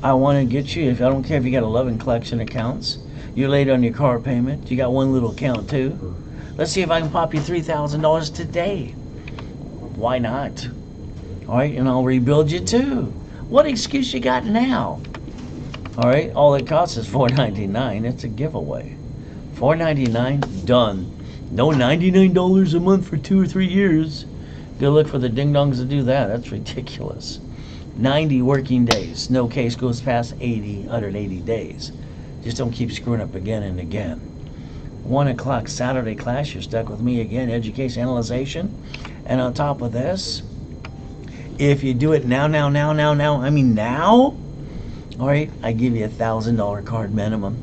I want to get you, if I don't care if you got 11 collection accounts, you're late on your car payment, you got one little account too. Let's see if I can pop you $3,000 today. Why not? All right, and I'll rebuild you too. What excuse you got now? All right, all it costs is $4.99. It's a giveaway. $4.99, done. No $99 a month for 2 or 3 years. Good look for the ding-dongs to do that. That's ridiculous. 90 working days. No case goes past 180 days. Just don't keep screwing up again and again. 1 o'clock Saturday class. You're stuck with me again, education analyzation. And on top of this, if you do it now, I mean now, all right, I give you $1,000 card minimum.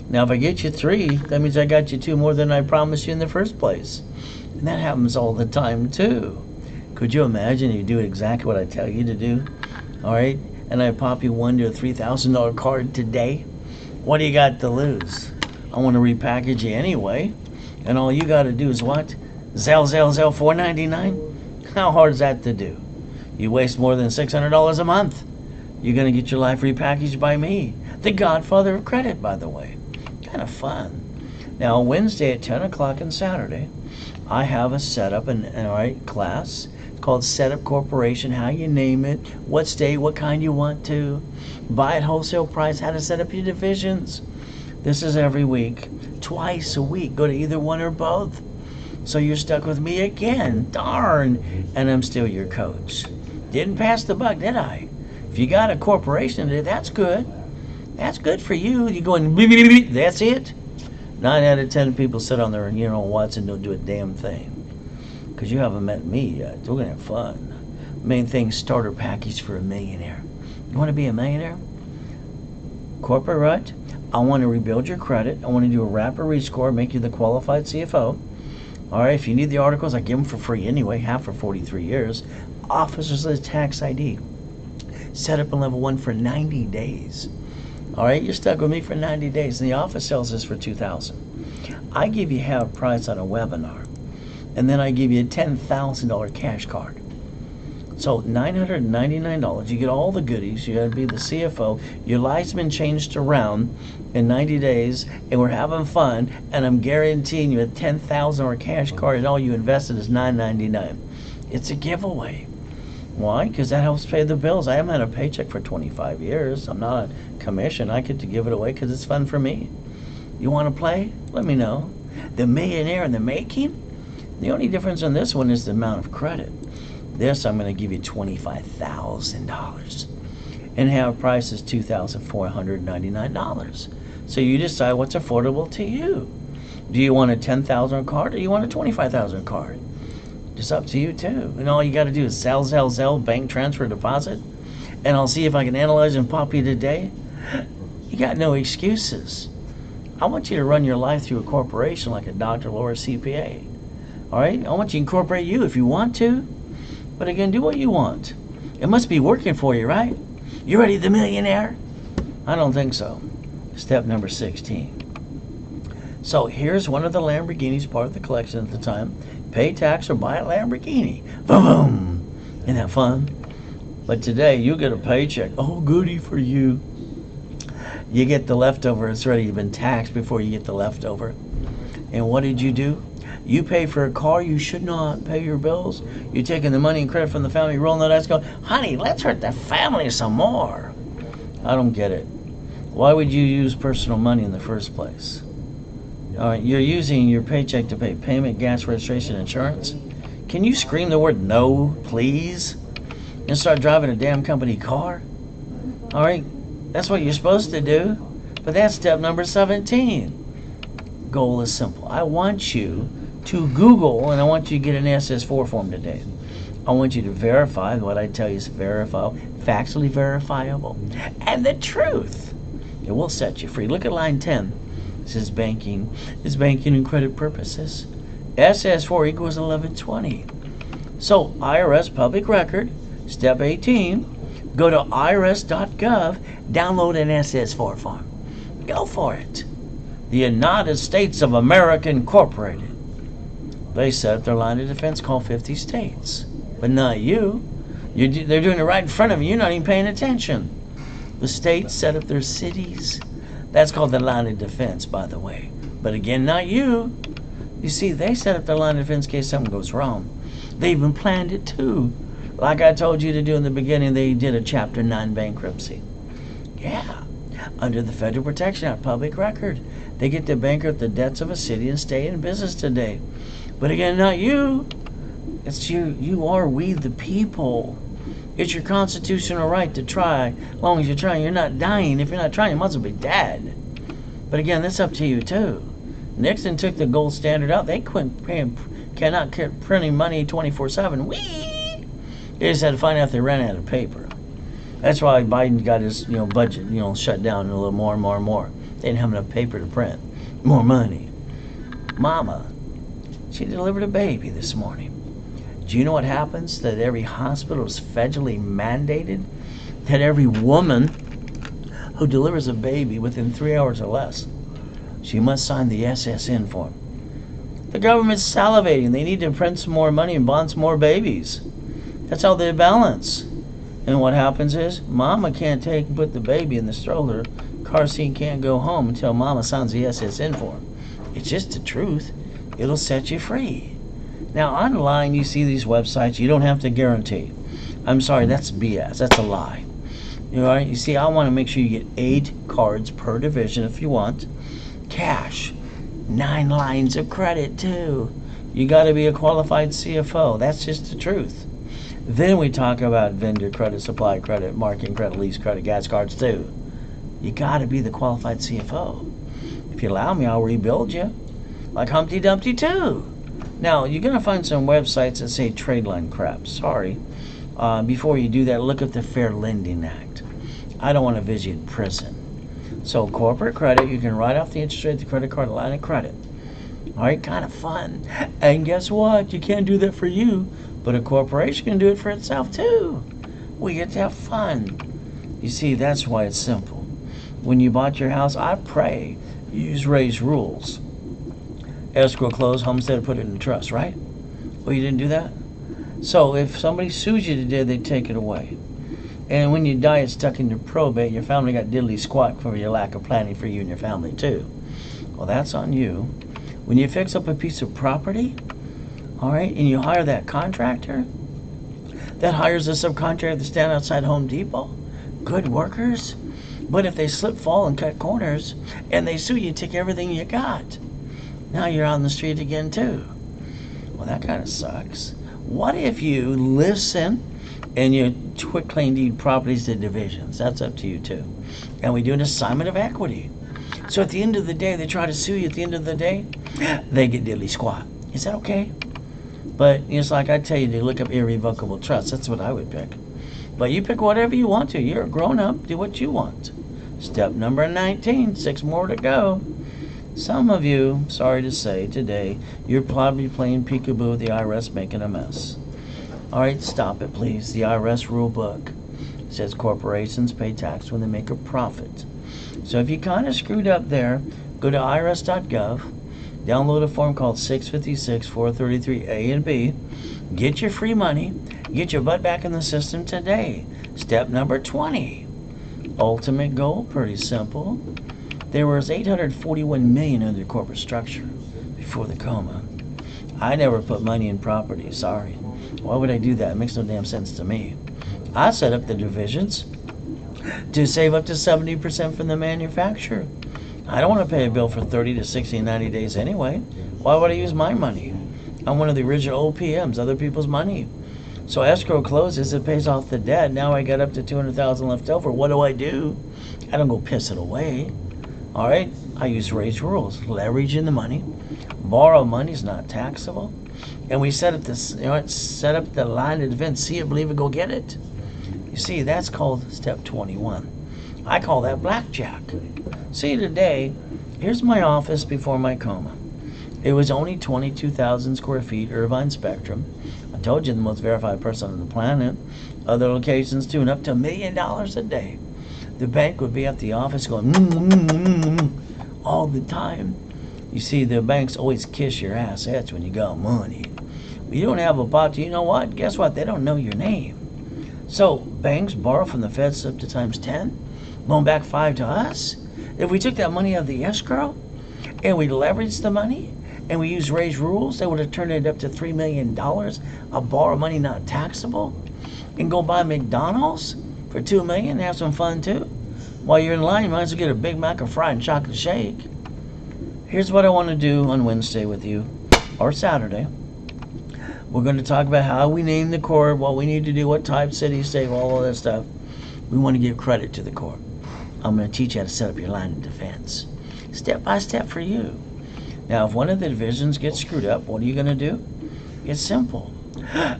Now, if I get you 3, that means I got you 2 more than I promised you in the first place. And that happens all the time, too. Could you imagine you do exactly what I tell you to do? All right, and I pop you $1,000 to a $3,000 card today. What do you got to lose? I want to repackage you anyway. And all you got to do is what? Zell, $4.99? How hard is that to do? You waste more than $600 a month. You're going to get your life repackaged by me. The godfather of credit, by the way. Kind of fun. Now, Wednesday at 10 o'clock and Saturday, I have a setup and class. It's called Setup Corporation, how you name it, what state, what kind you want to, buy at wholesale price, how to set up your divisions. This is every week, twice a week. Go to either one or both. So you're stuck with me again. Darn. And I'm still your coach. Didn't pass the buck, did I? If you got a corporation today, that's good. That's good for you. You going, that's it. 9 out of 10 people sit on their, what's and don't do a damn thing. Because you haven't met me yet. We're going to have fun. Main thing, starter package for a millionaire. You want to be a millionaire? Corporate, right? I want to rebuild your credit. I want to do a rapid rescore, make you the qualified CFO. All right, if you need the articles, I give them for free anyway, half for 43 years. Officer's List Tax ID. Set up in level 1 for 90 days. All right, you're stuck with me for 90 days, and the office sells this for $2,000. I give you half price on a webinar, and then I give you a $10,000 cash card. So $999, you get all the goodies. You got to be the CFO. Your life's been changed around in 90 days, and we're having fun. And I'm guaranteeing you a $10,000 cash card, and all you invested is $999. It's a giveaway. Why? Because that helps pay the bills. I haven't had a paycheck for 25 years. I'm not on commission. I get to give it away because it's fun for me. You want to play? Let me know. The millionaire in the making? The only difference in this one is the amount of credit. This, I'm going to give you $25,000. And half price is $2,499. So you decide what's affordable to you. Do you want a $10,000 card or do you want a $25,000 card? It's up to you too. And all you got to do is sell, bank transfer, deposit. And I'll see if I can analyze and pop you today. You got no excuses. I want you to run your life through a corporation like a doctor, lawyer, CPA. All right? I want you to incorporate you if you want to. But again, do what you want. It must be working for you, right? You ready, the millionaire? I don't think so. Step number 16. So here's one of the Lamborghinis, part of the collection at the time. Pay tax or buy a Lamborghini. Boom, boom. Isn't that fun? But today, you get a paycheck. Oh, goody for you. You get the leftover. It's already been taxed before you get the leftover. And what did you do? You pay for a car you should not pay your bills. You're taking the money and credit from the family, rolling the dice, going, honey, let's hurt the family some more. I don't get it. Why would you use personal money in the first place? All right, you're using your paycheck to pay payment, gas, registration, insurance. Can you scream the word no, please? And start driving a damn company car? All right, that's what you're supposed to do. But that's step number 17. Goal is simple. I want you to Google, and I want you to get an SS4 form today. I want you to verify what I tell you is verifiable, factually verifiable, and the truth. It will set you free. Look at line 10. It says banking is banking and credit purposes. SS4 equals 1120. So IRS public record, step 18, go to irs.gov, download an SS4 form. Go for it. The United States of America Incorporated. They set up their line of defense called 50 states. But not you. They're doing it right in front of you. You're not even paying attention. The states set up their cities. That's called the line of defense, by the way. But again, not you. You see, they set up their line of defense in case something goes wrong. They even planned it too. Like I told you to do in the beginning, they did a Chapter 9 bankruptcy. Yeah. Under the Federal Protection Act, public record. They get to bankrupt the debts of a city and stay in business today. But again, not you. It's you. You are we the people. It's your constitutional right to try. As long as you're trying, you're not dying. If you're not trying, you must be dead. But again, that's up to you too. Nixon took the gold standard out. They cannot keep printing money 24/7. Whee! They just had to find out they ran out of paper. That's why Biden got his budget shut down a little more and more and more. They didn't have enough paper to print. More money. Mama, she delivered a baby this morning. Do you know what happens? That every hospital is federally mandated that every woman who delivers a baby within 3 hours or less, she must sign the SSN form. The government's salivating. They need to print some more money and bond some more babies. That's how they balance. And what happens is, mama can't put the baby in the stroller. Car seat can't go home until mama signs the SSN form. It's just the truth. It'll set you free. Now, online, you see these websites. You don't have to guarantee. I'm sorry, that's BS. That's a lie. You see, I want to make sure you get 8 cards per division if you want. Cash. 9 lines of credit, too. You got to be a qualified CFO. That's just the truth. Then we talk about vendor credit, supply credit, marketing credit, lease credit, gas cards, too. You got to be the qualified CFO. If you allow me, I'll rebuild you. Like Humpty Dumpty, too. Now, you're going to find some websites that say trade line crap. Sorry. Before you do that, look at the Fair Lending Act. I don't want to visit prison. So corporate credit, you can write off the interest rate, the credit card, line of credit. All right, kind of fun. And guess what? You can't do that for you, but a corporation can do it for itself too. We get to have fun. You see, that's why it's simple. When you bought your house, I pray you use Ray's rules. Escrow, close, homestead, put it in the trust, right? Well, you didn't do that? So if somebody sues you today, they take it away. And when you die, it's stuck in your probate. Your family got diddly squat for your lack of planning for you and your family too. Well, that's on you. When you fix up a piece of property, all right, and you hire that contractor, that hires a subcontractor to stand outside Home Depot, good workers. But if they slip, fall, and cut corners, and they sue you, take everything you got. Now you're on the street again too. Well, that kind of sucks. What if you listen and you quit claim deed properties to divisions? That's up to you too. And we do an assignment of equity. So at the end of the day, they try to sue you. At the end of the day, they get diddly squat. Is that okay? But it's like I tell you to look up irrevocable trust. That's what I would pick. But you pick whatever you want to. You're a grown up. Do what you want. Step number 19. 6 more to go. Some of you, sorry to say, today, you're probably playing peekaboo with the IRS making a mess. All right, stop it, please. The IRS rule book says corporations pay tax when they make a profit. So if you kind of screwed up there, go to irs.gov, download a form called 656 433 A and B, get your free money, get your butt back in the system today. Step number 20. Ultimate goal, pretty simple. There was $841 million under corporate structure before the coma. I never put money in property, sorry. Why would I do that? It makes no damn sense to me. I set up the divisions to save up to 70% from the manufacturer. I don't want to pay a bill for 30 to 60, 90 days anyway. Why would I use my money? I'm one of the original OPMs, other people's money. So escrow closes, it pays off the debt. Now I got up to $200,000 left over. What do? I don't go piss it away. All right, I use Ray's rules. Leverage in the money. Borrow money is not taxable. And we set up this, set up the line of defense. See it, believe it, go get it. You see, that's called step 21. I call that blackjack. See, today, here's my office before my coma. It was only 22,000 square feet, Irvine Spectrum. I told you, the most verified person on the planet. Other locations too, and up to $1 million a day. The bank would be at the office going all the time. You see, the banks always kiss your assets when you got money. But you don't have a pot. You know what? Guess what? They don't know your name. So banks borrow from the Feds up to times 10, loan back 5 to us. If we took that money out of the escrow and we leveraged the money and we used Ray's rules, they would have turned it up to $3 million of borrow money not taxable, and go buy McDonald's for $2 million and have some fun too. While you're in line, you might as well get a Big Mac, a fried and chocolate shake. Here's what I want to do on Wednesday with you, or Saturday. We're going to talk about how we name the court, what we need to do, what type, city, state, all of that stuff. We want to give credit to the court. I'm going to teach you how to set up your line of defense, step by step for you. Now, if one of the divisions gets screwed up, what are you going to do? It's simple.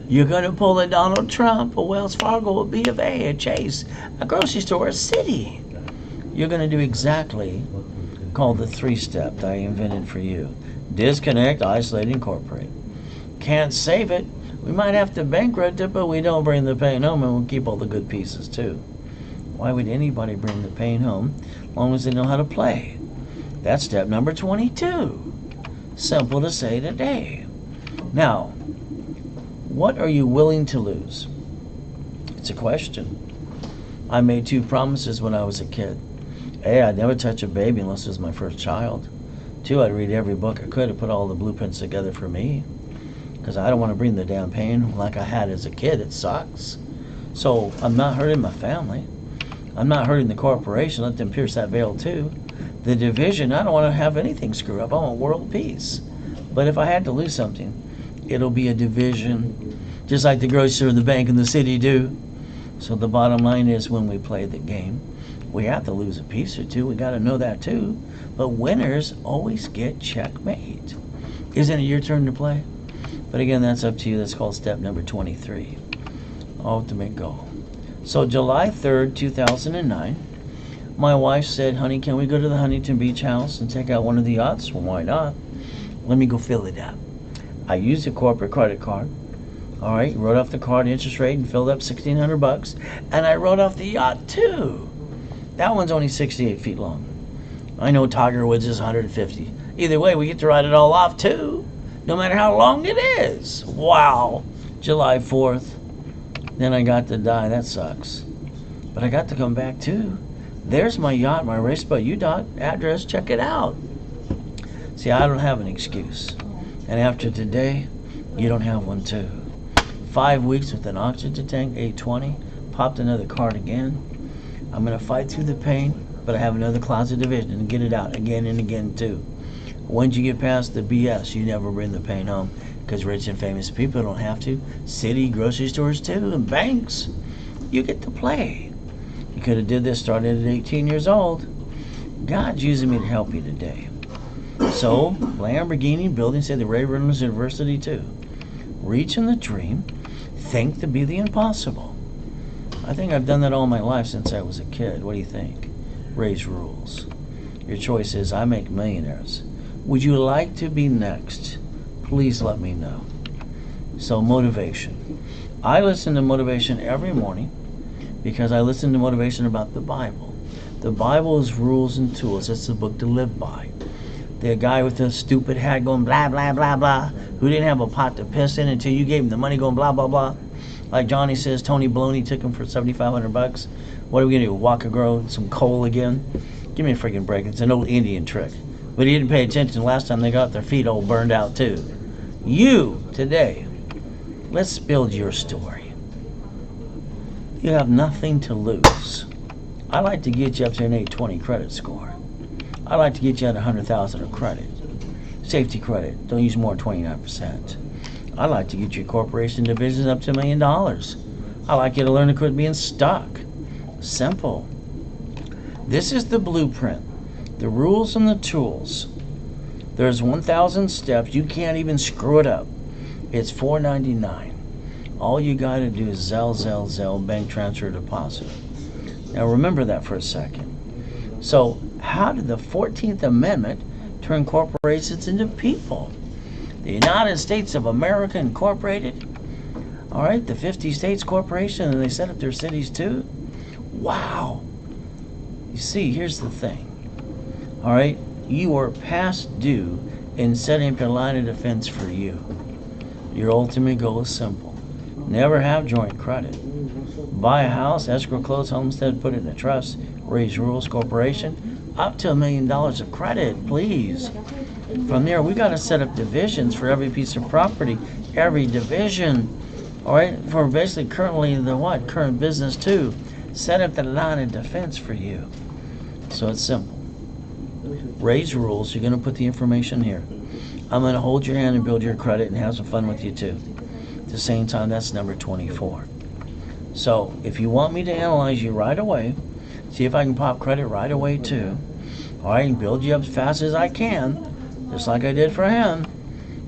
You're going to pull a Donald Trump, a Wells Fargo, a B of A, a Chase, a grocery store, a Citi. You're going to do exactly called the 3-step that I invented for you. Disconnect, isolate, incorporate. Can't save it. We might have to bankrupt it, but we don't bring the pain home, and we'll keep all the good pieces too. Why would anybody bring the pain home as long as they know how to play? That's step number 22. Simple to say today. Now, what are you willing to lose? It's a question. I made 2 promises when I was a kid. A, I'd never touch a baby unless it was my first child. 2, I'd read every book I could to put all the blueprints together for me. Because I don't want to bring the damn pain like I had as a kid. It sucks. So I'm not hurting my family. I'm not hurting the corporation. Let them pierce that veil too. The division, I don't want to have anything screw up. I want world peace. But if I had to lose something, it'll be a division, just like the grocery store, the bank, and the city do. So the bottom line is, when we play the game, we have to lose a piece or two. We got to know that too. But winners always get checkmate. Isn't it your turn to play? But again, that's up to you. That's called step number 23. Ultimate goal. So July 3rd, 2009, my wife said, honey, can we go to the Huntington Beach house and take out one of the yachts? Well, why not? Let me go fill it up. I used a corporate credit card. All right, wrote off the card interest rate and filled up $1,600. And I wrote off the yacht too. That one's only 68 feet long. I know Tiger Woods is 150. Either way, we get to write it all off too, no matter how long it is. Wow. July 4th. Then I got to die. That sucks. But I got to come back too. There's my yacht, my race boat address. Check it out. See, I don't have an excuse. And after today, you don't have one too. 5 weeks with an oxygen tank, 820. Popped another card again. I'm going to fight through the pain, but I have another closet division and get it out again and again too. Once you get past the BS, you never bring the pain home, because rich and famous people don't have to. City, grocery stores too, and banks. You get to play. You could have did this starting at 18 years old. God's using me to help you today. So, Lamborghini building, say the Reynolds University too. Reaching the dream, think to be the impossible. I think I've done that all my life since I was a kid. What do you think? Raise rules. Your choice is, I make millionaires. Would you like to be next? Please let me know. So, motivation. I listen to motivation every morning because I listen to motivation about the Bible. The Bible is rules and tools. It's the book to live by. The guy with the stupid hat going blah, blah, blah, blah, who didn't have a pot to piss in until you gave him the money going blah, blah, blah. Like Johnny says, Tony Baloney took him for $7,500. What are we going to do, walk a grow some coal again? Give me a freaking break. It's an old Indian trick. But he didn't pay attention last time they got their feet all burned out too. You, today, let's build your story. You have nothing to lose. I like to get you up to an 820 credit score. I like to get you at 100,000 of credit. Safety credit, don't use more than 29%. I like to get your corporation divisions up to $1 million. I like you to learn to quit being stuck. Simple. This is the blueprint, the rules and the tools. There's 1,000 steps. You can't even screw it up. It's $4.99. All you got to do is Zelle, bank transfer, deposit. Now remember that for a second. So how did the 14th Amendment turn corporations into people? The United States of America Incorporated. All right, the 50 states corporation, and they set up their cities too. Wow. You see, here's the thing. All right, you are past due in setting up your line of defense for you. Your ultimate goal is simple. Never have joint credit. Buy a house, escrow, close, homestead, put it in a trust, raise rules, corporation, up to $1 million of credit, please. From there, we got to set up divisions for every piece of property, every division. All right, for basically currently the current business too. Set up the line of defense for you. So it's simple. Raise rules. You're going to put the information here. I'm going to hold your hand and build your credit and have some fun with you too. At the same time, that's number 24. So if you want me to analyze you right away, see if I can pop credit right away too. All right, and build you up as fast as I can. just like I did for him.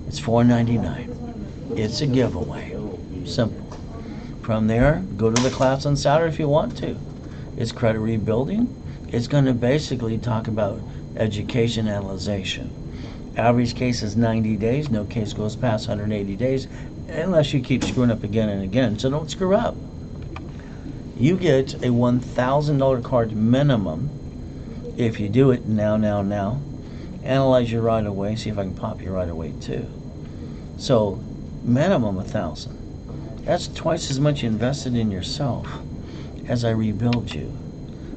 It's $4.99. It's a giveaway. Simple. From there, go to the class on Saturday if you want to. It's credit rebuilding. It's going to basically talk about education analyzation. Average case is 90 days. No case goes past 180 days unless you keep screwing up again and again. So don't screw up. You get a $1,000 card minimum if you do it now. Analyze you right away. See if I can pop you right away too. So minimum 1,000. That's twice as much you invested in yourself as I rebuild you.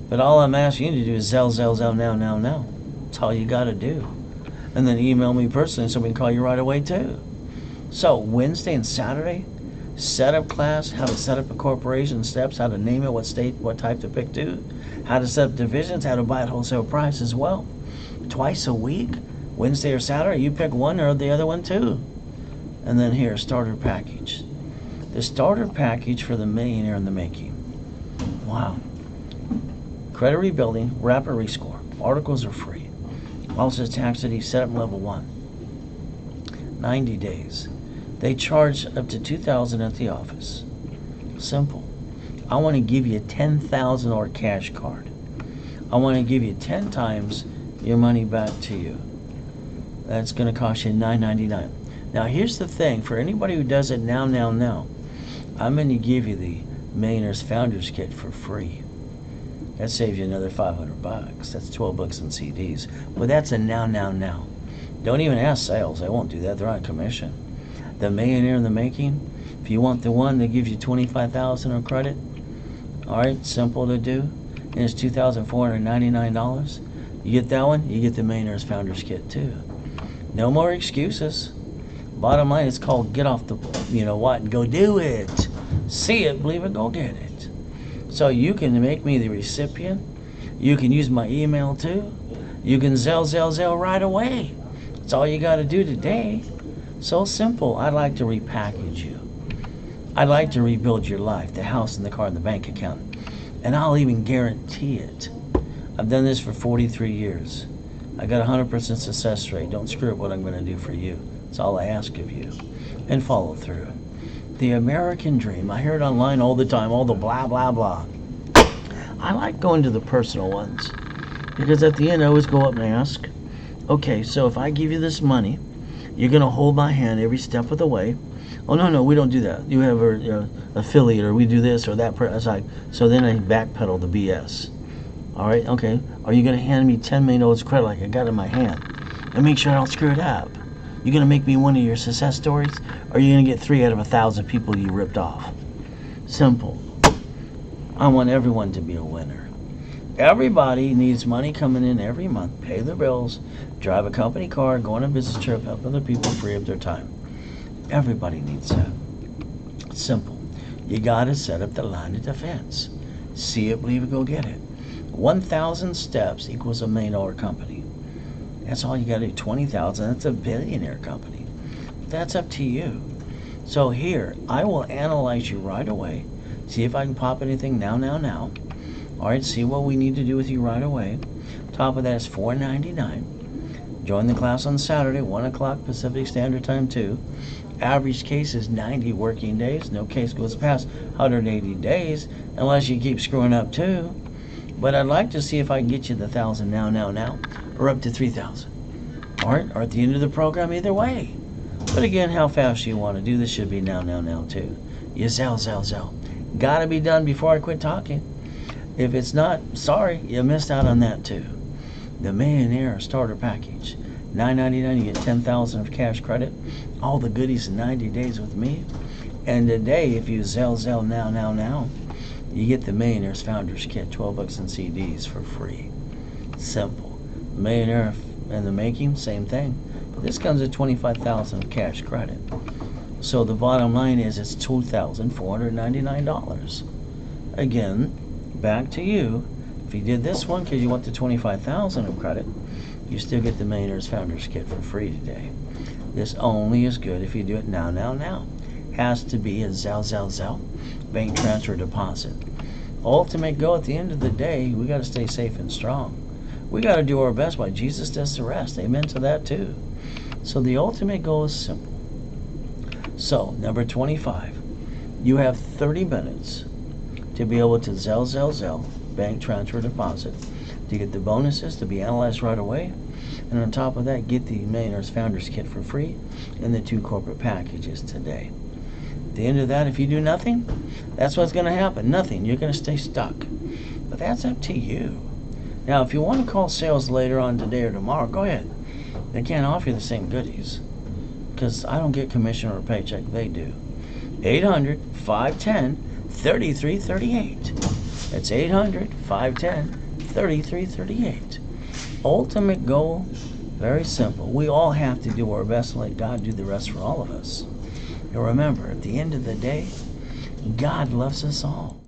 But all I'm asking you to do is Zelle now. That's all you got to do. And then email me personally so we can call you right away too. So Wednesday and Saturday, setup class, how to set up a corporation, steps, how to name it, what state, what type to pick to, how to set up divisions, how to buy at wholesale price as well. Twice a week, Wednesday or Saturday, you pick one or the other one too. And then here, starter package. The starter package for the millionaire in the making. Wow. Credit rebuilding, rapid rescore. Articles are free. Also tax ID, setup level 1. 90 days. They charge up to $2,000 at the office. Simple. I want to give you a $10,000 cash card. I want to give you 10 times your money back to you. That's going to cost you $9.99. Now here's the thing, for anybody who does it now, I'm going to give you the Millionaire's Founders Kit for free. That saves you another $500. That's 12 books and CDs. But that's a now. Don't even ask sales. They won't do that. They're on commission. The Millionaire in the Making, if you want the one that gives you $25,000 on credit, all right, simple to do, and it's $2,499. You get that one, you get the Millionaire's Founders Kit too. No more excuses. Bottom line, it's called get off the, and go do it. See it, believe it, go get it. So you can make me the recipient. You can use my email too. You can Zelle right away. That's all you got to do today. So simple. I'd like to repackage you. I'd like to rebuild your life, the house and the car and the bank account. And I'll even guarantee it. I've done this for 43 years. I got 100% success rate. Don't screw up what I'm going to do for you. That's all I ask of you. And follow through. The American dream. I hear it online all the time, all the blah, blah, blah. I like going to the personal ones. Because at the end, I always go up and ask, okay, so if I give you this money, you're going to hold my hand every step of the way. Oh, no, we don't do that. You have an affiliate, or we do this or that. So then I backpedal the BS. All right, okay. Are you going to hand me $10 million credit like I got in my hand? And make sure I don't screw it up. You going to make me one of your success stories? Or are you going to get 3 out of 1,000 people you ripped off? Simple. I want everyone to be a winner. Everybody needs money coming in every month, pay their bills, drive a company car, go on a business trip, help other people free up their time. Everybody needs that. It's simple. You got to set up the line of defense. See it, believe it, go get it. 1,000 steps equals $1 million company. That's all you got to do. 20,000, that's a billionaire company. That's up to you. So here, I will analyze you right away. See if I can pop anything now. All right, see what we need to do with you right away. Top of that is $4.99. Join the class on Saturday, 1 o'clock Pacific Standard Time too. Average case is 90 working days. No case goes past 180 days unless you keep screwing up too. But I'd like to see if I can get you the 1,000 now, or up to 3,000. All right, or at the end of the program, either way. But again, how fast you want to do this should be now too. You Zelle. Got to be done before I quit talking. If it's not, sorry, you missed out on that too. The Millionaire Starter Package. $9.99, you get $10,000 of cash credit. All the goodies in 90 days with me. And today, if you Zelle now, you get the Millionaire's Founders Kit, 12 books and CDs for free. Simple. Millionaire in the Making, same thing. But this comes at $25,000 of cash credit. So the bottom line is it's $2,499. Again, back to you. If you did this one because you want the $25,000 of credit, you still get the Millionaire's Founders Kit for free today. This only is good if you do it now. Has to be a Zelle. Bank transfer deposit. Ultimate goal at the end of the day, we got to stay safe and strong. We got to do our best while Jesus does the rest. Amen to that too. So the ultimate goal is simple. So, number 25, you have 30 minutes to be able to Zelle, bank transfer deposit, to get the bonuses to be analyzed right away, and on top of that, get the Millionaires Founders Kit for free and the 2 corporate packages today. At the end of that, if you do nothing, that's what's going to happen. Nothing. You're going to stay stuck. But that's up to you. Now, if you want to call sales later on today or tomorrow, go ahead. They can't offer you the same goodies because I don't get commission or a paycheck. They do. 800-510-3338. That's 800-510-3338. Ultimate goal, very simple. We all have to do our best and let God do the rest for all of us. And remember, at the end of the day, God loves us all.